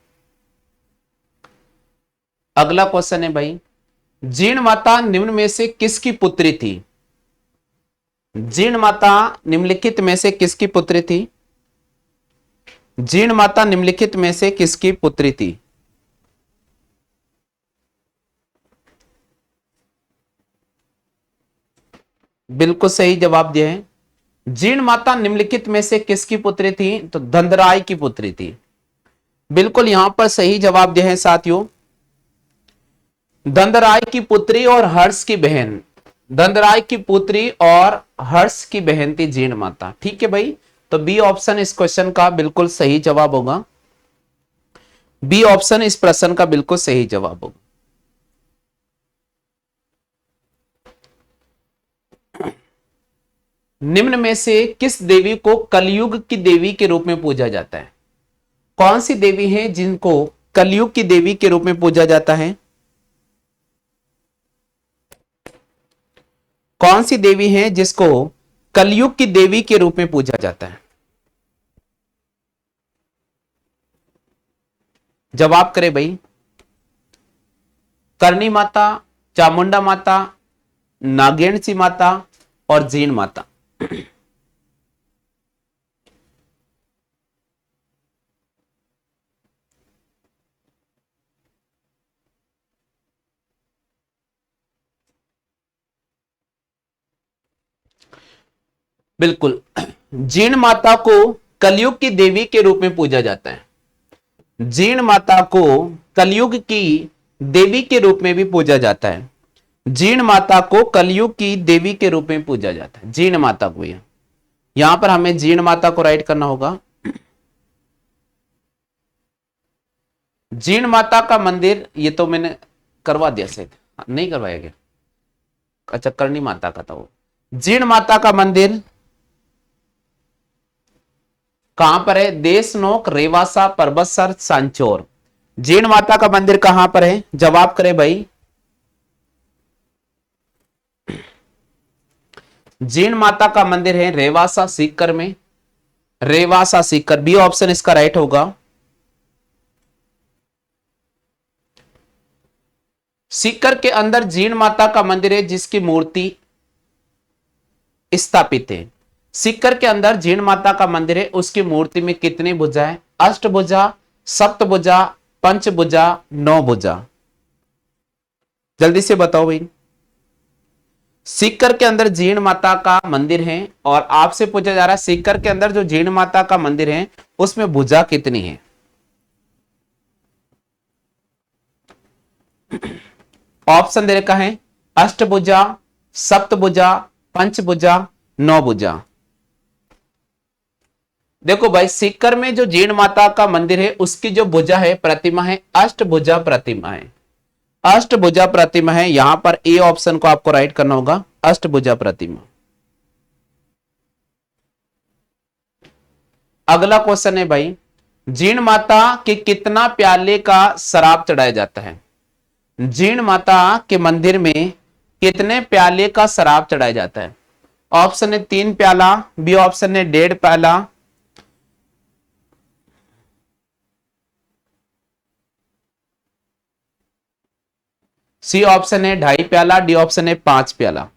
अगला क्वेश्चन है भाई, जीण माता निम्न में से किसकी पुत्री थी? जीण माता निम्नलिखित में से किसकी पुत्री थी? जीण माता निम्नलिखित में से किसकी पुत्री थी? बिल्कुल सही जवाब दिया है। जीण माता निम्नलिखित में से किसकी पुत्री थी? तो धनराय की पुत्री थी। बिल्कुल यहां पर सही जवाब दिया है साथियों, धनराय की पुत्री और हर्ष की बहन। धनराय की पुत्री और हर्ष की बहन थी जीण माता, ठीक है भाई। तो बी ऑप्शन इस क्वेश्चन का बिल्कुल सही जवाब होगा। बी ऑप्शन इस प्रश्न का बिल्कुल सही जवाब होगा। निम्न में से किस देवी को कलयुग की देवी के रूप में पूजा जाता है? कौन सी देवी है जिनको कलयुग की देवी के रूप में पूजा जाता है? कौन सी देवी है जिसको कलयुग की देवी के रूप में पूजा जाता है? जवाब करें भाई। करणी माता, चामुंडा माता, नागेणसी माता और जीन माता। बिल्कुल, जीन माता को कलयुग की देवी के रूप में पूजा जाता है। जीन माता को कलयुग की देवी के रूप में भी पूजा जाता है। जीन माता को कलयुग की देवी के रूप में पूजा जाता है, जीन माता को। यहां पर हमें जीन माता को राइट करना होगा। जीन माता का मंदिर, ये तो मैंने करवा दिया शायद, नहीं करवाया गया। अच्छा, करणी माता का था वो। जीन माता का मंदिर कहां पर है? देशनोक, रेवासा, परबतसर, सांचौर। जीन माता का मंदिर कहां पर है? जवाब करें भाई। जीन माता का मंदिर है रेवासा सीकर में। रेवासा सीकर, बी ऑप्शन इसका राइट होगा। सीकर के अंदर जीन माता का मंदिर है जिसकी मूर्ति स्थापित है। सीकर के अंदर जीन माता का मंदिर है, उसकी मूर्ति में कितनी भुजा है? अष्टभुजा, सप्तभुजा, पंचभुजा, नौ भुजा। जल्दी से बताओ भाई। सीकर के अंदर जीन माता का मंदिर है और आपसे पूछा जा रहा है सीकर के अंदर जो जीन माता का मंदिर है उसमें भुजा कितनी है? ऑप्शन दे रखा है अष्टभुजा, सप्तभुजा, पंचभुजा, नौ भुजा। देखो भाई, सीकर में जो जीन माता का मंदिर है उसकी जो भुजा है, प्रतिमा है, अष्टभुजा प्रतिमा है। अष्टभुजा प्रतिमा है। यहां पर ए ऑप्शन को आपको राइट करना होगा, अष्टभुजा प्रतिमा। अगला क्वेश्चन है भाई, जीन माता के कितना प्याले का शराब चढ़ाया जाता है? जीन माता के मंदिर में कितने प्याले का शराब चढ़ाया जाता है? ऑप्शन है 3 प्याला, बी ऑप्शन है 1.5 प्याला, सी ऑप्शन है 2.5 प्याला, डी ऑप्शन है 5 प्याला।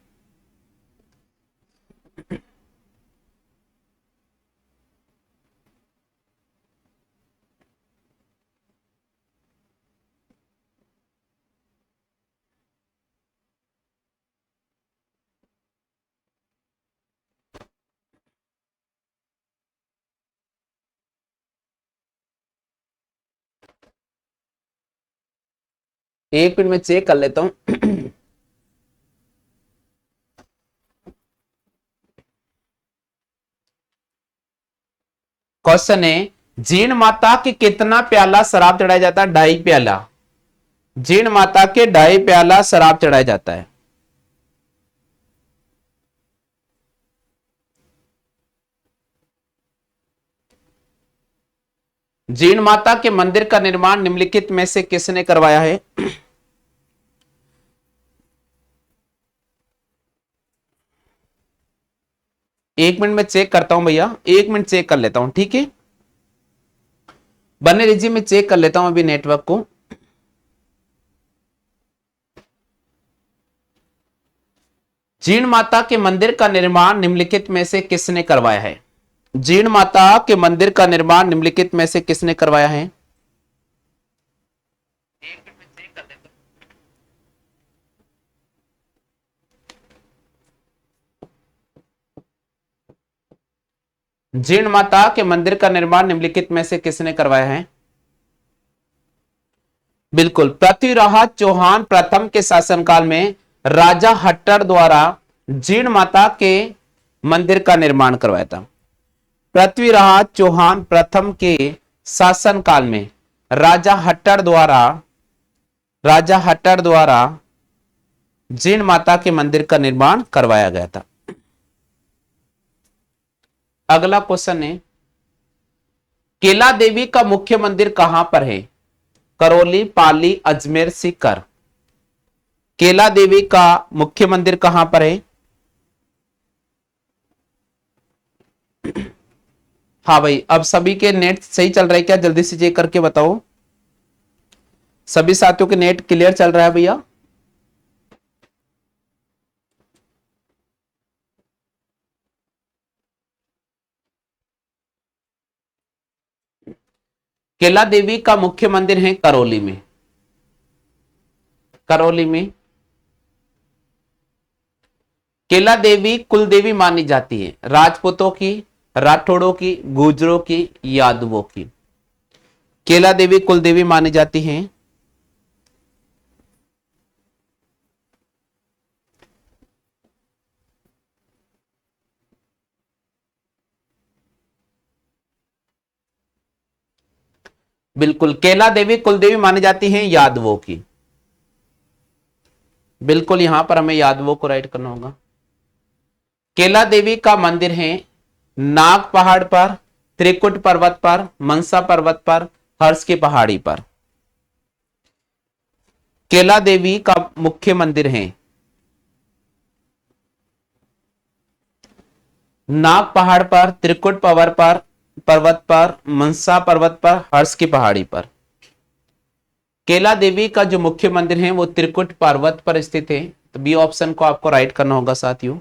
एक मिनट में चेक कर लेता हूं। क्वेश्चन है, जीन माता के कितना प्याला शराब चढ़ाया जाता है? 2.5 प्याला। जीन माता के 2.5 प्याला शराब चढ़ाया जाता है। जीन माता के मंदिर का निर्माण निम्नलिखित में से किसने करवाया है? एक मिनट में चेक करता हूं भैया, एक मिनट चेक कर लेता हूं, ठीक है? बने रहिए, मैं चेक कर लेता हूं अभी नेटवर्क को। जीन माता के मंदिर का निर्माण निम्नलिखित में से किसने करवाया है? जीन माता के मंदिर का निर्माण निम्नलिखित में से किसने करवाया है? जीन माता के मंदिर का निर्माण निम्नलिखित में से किसने करवाया है? बिल्कुल, पृथ्वीराज चौहान प्रथम के शासनकाल में राजा हट्टर द्वारा जीन माता के मंदिर का निर्माण करवाया था। पृथ्वीराज चौहान प्रथम के शासनकाल में राजा हट्टर द्वारा जीन माता के मंदिर का निर्माण करवाया गया था। अगला क्वेश्चन है, केला देवी का मुख्य मंदिर कहां पर है? करौली, पाली, अजमेर, सीकर। केला देवी का मुख्य मंदिर कहां पर है? हाँ भाई, अब सभी के नेट सही चल रहा है क्या? जल्दी से चेक करके बताओ। सभी साथियों के नेट क्लियर चल रहा है भैया? केला देवी का मुख्य मंदिर है करौली में। करौली में। केला देवी कुल देवी मानी जाती है, राजपूतों की, राठौड़ों की, गुजरों की, यादवों की। केला देवी कुल देवी मानी जाती हैं। बिल्कुल, केला देवी कुल देवी मानी जाती हैं यादवों की। बिल्कुल, यहां पर हमें यादवों को राइट करना होगा। केला देवी का मंदिर है नाग पहाड़ पर, त्रिकुट पर्वत पर, मनसा पर्वत पर, हर्ष की पहाड़ी पर। केला देवी का मुख्य मंदिर है नाग पहाड़ पर, त्रिकुट पर्वत पर, मनसा पर्वत पर, हर्ष की पहाड़ी पर। केला देवी का जो मुख्य मंदिर है वो त्रिकुट पर्वत पर स्थित है, तो बी ऑप्शन को आपको राइट करना होगा साथियों।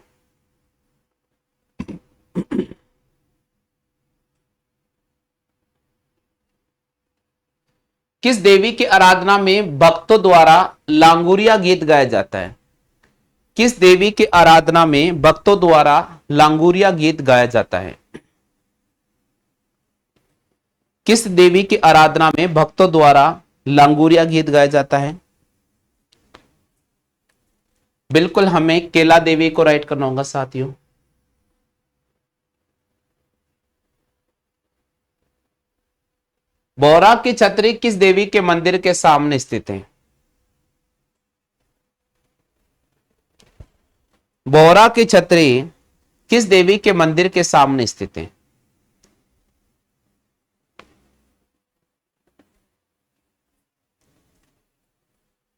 किस देवी की आराधना में भक्तों द्वारा लांगुरिया गीत गाया जाता है? किस देवी की आराधना में भक्तों द्वारा लांगुरिया गीत गाया जाता है? किस देवी की आराधना में भक्तों द्वारा लांगुरिया गीत गाया जाता है? बिल्कुल, हमें केला देवी को राइट करना होगा साथियों। बोरा की छतरी किस देवी के मंदिर के सामने स्थित है? बोरा की छतरी किस देवी के मंदिर के सामने स्थित है?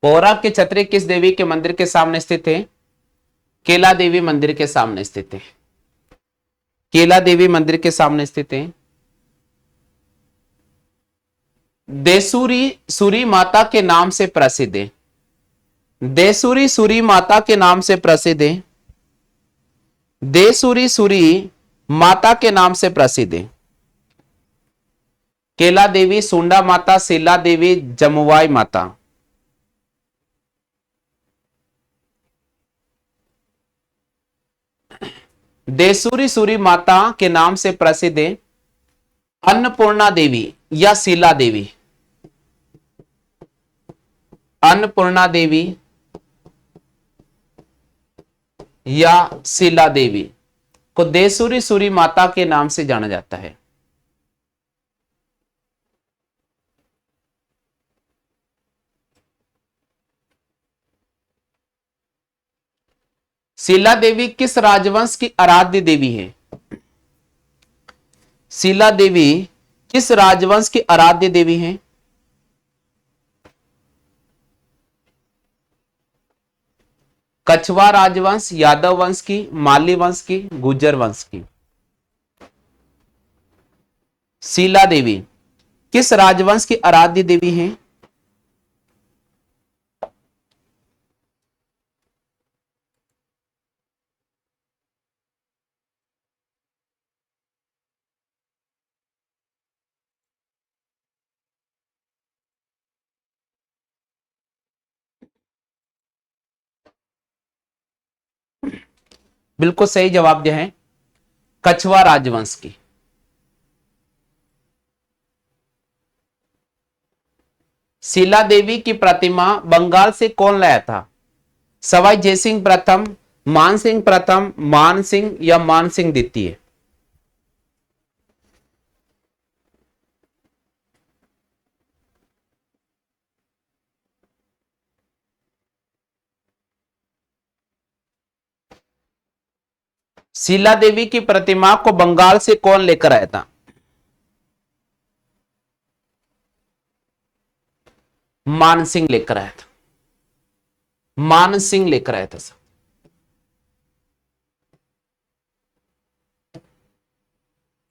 बोरा की छतरी किस देवी के मंदिर के सामने स्थित है? केला देवी मंदिर के सामने स्थित है। केला देवी मंदिर के सामने स्थित है। देसूरी सूरी माता के नाम से प्रसिद्ध है। देसूरी सूरी माता के नाम से प्रसिद्ध है। देसूरी सूरी माता के नाम से प्रसिद्ध है। केला देवी, सुंडा माता, सीला देवी, जमुवाई माता। देसूरी सूरी माता के नाम से प्रसिद्ध है अन्नपूर्णा देवी या सीला देवी। अन्नपूर्णा देवी या सीला देवी को देसूरी सूरी माता के नाम से जाना जाता है। सीला देवी किस राजवंश की आराध्य देवी है? सीला देवी किस राजवंश की आराध्य देवी है? कछवा राजवंश, यादव वंश की, माली वंश की, गुर्जर वंश की। सीला देवी किस राजवंश की आराध्य देवी है? बिल्कुल सही जवाब दिया है, कछवा राजवंश की। शीला देवी की प्रतिमा बंगाल से कौन लाया था? सवाई जयसिंह प्रथम, मान सिंह प्रथम, मान सिंह या मान सिंह द्वितीय। शीला देवी की प्रतिमा को बंगाल से कौन लेकर आया था? मानसिंह लेकर आया था। मानसिंह लेकर आया था सर।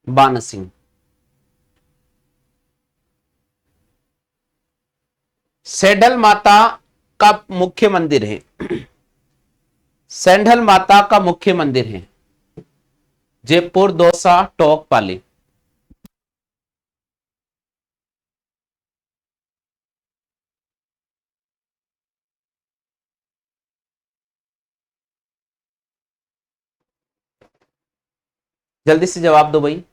बानसिंह। सैंडल माता का मुख्य मंदिर है। सैंडल माता का मुख्य मंदिर है जयपुर, दौसा, टोंक, पाली। जल्दी से जवाब दो भाई।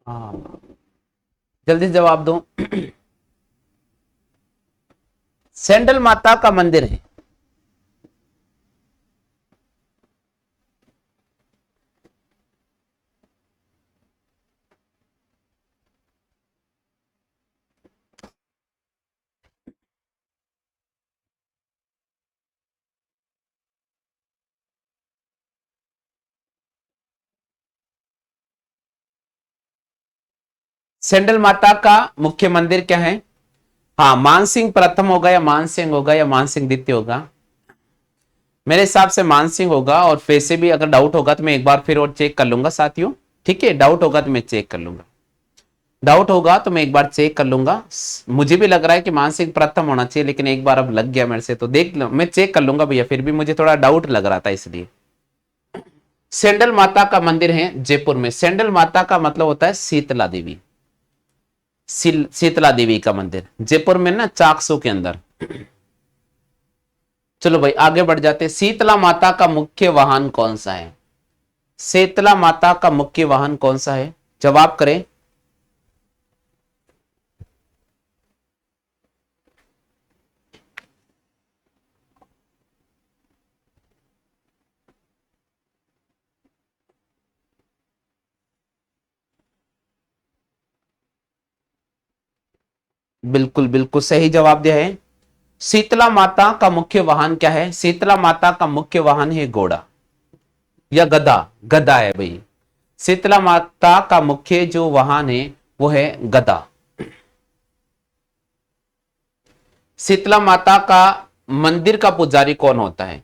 हाँ, जल्दी से जवाब दो। सैंडल माता का मंदिर है। सैंडल माता का मुख्य मंदिर क्या है? हाँ, मानसिंह प्रथम होगा या मानसिंह होगा या मानसिंह द्वितीय होगा? मेरे हिसाब से मानसिंह होगा, और फिर से भी अगर डाउट होगा तो मैं एक बार फिर और चेक कर लूंगा साथियों। ठीक है, डाउट होगा तो मैं चेक कर लूंगा। डाउट होगा तो मैं एक बार चेक कर लूंगा। मुझे भी लग रहा है कि मानसिंह प्रथम होना चाहिए, लेकिन एक बार अब लग गया मेरे से तो देख लो, मैं चेक कर लूंगा भैया। फिर भी मुझे थोड़ा डाउट लग रहा था इसलिए। सैंडल माता का मंदिर है जयपुर में। सैंडल माता का मतलब होता है शीतला देवी। शीतला देवी का मंदिर जयपुर में ना, चाकसू के अंदर। चलो भाई आगे बढ़ जाते। शीतला माता का मुख्य वाहन कौन सा है? शीतला माता का मुख्य वाहन कौन सा है? जवाब करें। बिल्कुल बिल्कुल सही जवाब दिया है। शीतला माता का मुख्य वाहन क्या है? शीतला माता का मुख्य वाहन है घोड़ा या गधा। गधा है भाई। शीतला माता का मुख्य जो वाहन है वो है गधा। शीतला माता का मंदिर का पुजारी कौन होता है?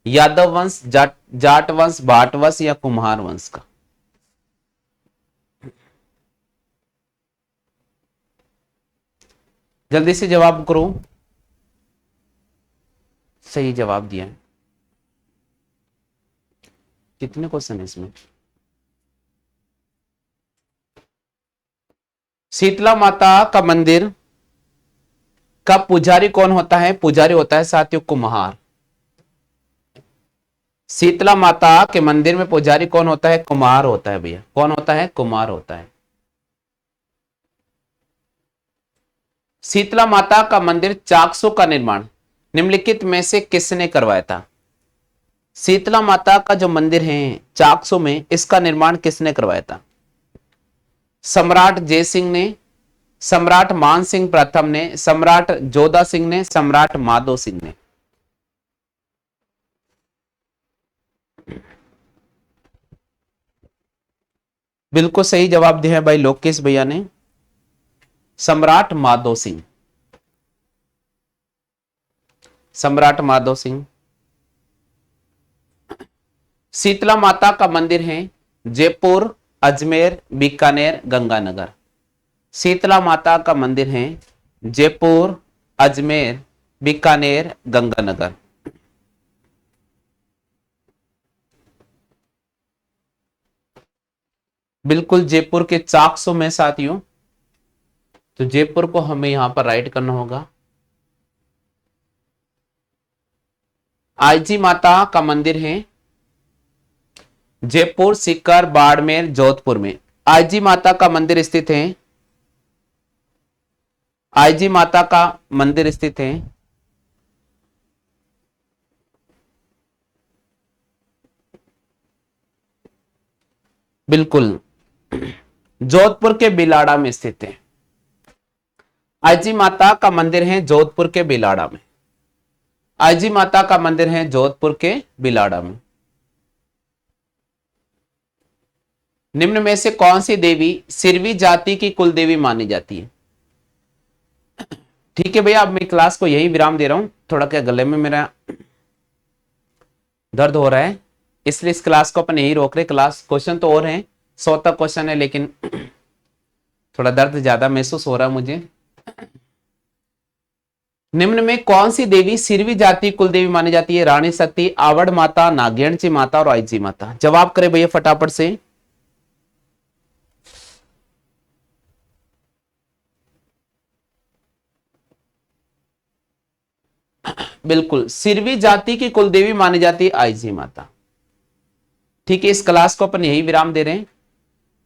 यादव वंश, जाट वंश, भाट वंश या कुम्हार वंश का? जल्दी से जवाब करो। सही जवाब दिया है। कितने क्वेश्चन है इसमें? शीतला माता का मंदिर का पुजारी कौन होता है? पुजारी होता है साथियों कुम्हार। शीतला माता के मंदिर में पुजारी कौन होता है? कुम्हार होता है भैया। कौन होता है? कुम्हार होता है। शीतला माता का मंदिर चाकसू का निर्माण निम्नलिखित में से किसने करवाया था? शीतला माता का जो मंदिर है चाकसू में, इसका निर्माण किसने करवाया था? सम्राट जय सिंह ने, सम्राट मान सिंह प्रथम ने, सम्राट जोधा सिंह ने, सम्राट माधो सिंह ने? बिल्कुल सही जवाब दिया है भाई लोकेश भैया ने। सम्राट माधो सिंह। सम्राट माधो सिंह। शीतला माता का मंदिर है जयपुर, अजमेर, बीकानेर, गंगानगर। शीतला माता का मंदिर है जयपुर, अजमेर, बीकानेर, गंगानगर। बिल्कुल जयपुर के चाकसू में साथियों। तो जयपुर को हमें यहां पर राइट करना होगा। आईजी माता का मंदिर है जयपुर, सीकर, बाड़मेर, जोधपुर में। आईजी माता का मंदिर स्थित है। आईजी माता का मंदिर स्थित है। बिल्कुल जोधपुर के बिलाड़ा में स्थित है। आईजी माता का मंदिर है जोधपुर के बिलाड़ा में। आईजी माता का मंदिर है जोधपुर के बिलाड़ा में। निम्न में से कौन सी देवी सिरवी जाति की कुल देवी मानी जाती है? ठीक है भैया, अब मैं क्लास को यही विराम दे रहा हूं। थोड़ा क्या गले में मेरा दर्द हो रहा है, इसलिए इस क्लास को अपन यही रोक रहे। क्लास क्वेश्चन तो और हैं, 100 तक क्वेश्चन है, लेकिन थोड़ा दर्द ज्यादा महसूस हो रहा है मुझे। निम्न में कौन सी देवी सिरवी जाति कुल देवी मानी जाती है? रानी सती, आवड़ माता, नागेणची माता और आईजी माता। जवाब करे भैया फटाफट से। बिल्कुल, सिरवी जाति की कुल देवी मानी जाती है आईजी माता। ठीक है, इस क्लास को अपन यही विराम दे रहे हैं।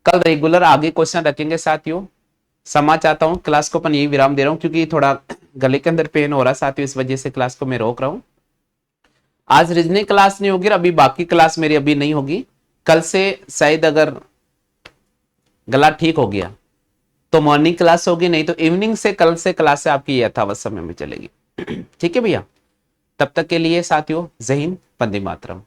कल रेगुलर आगे क्वेश्चन रखेंगे साथियों। क्षमा चाहता हूं, क्लास को अपन यही विराम दे रहा हूं क्योंकि थोड़ा गले के अंदर पेन हो रहा है साथियों, इस वजह से क्लास को मैं रोक रहा हूं। आज रीजनिंग क्लास नहीं होगी, अभी बाकी क्लास मेरी अभी नहीं होगी। कल से शायद अगर गला ठीक हो गया तो मॉर्निंग क्लास होगी, नहीं तो इवनिंग से कल से क्लास से आपकी यथावत समय में चलेगी। ठीक है भैया, तब तक के लिए साथियों जय हिंद, वंदे मातरम।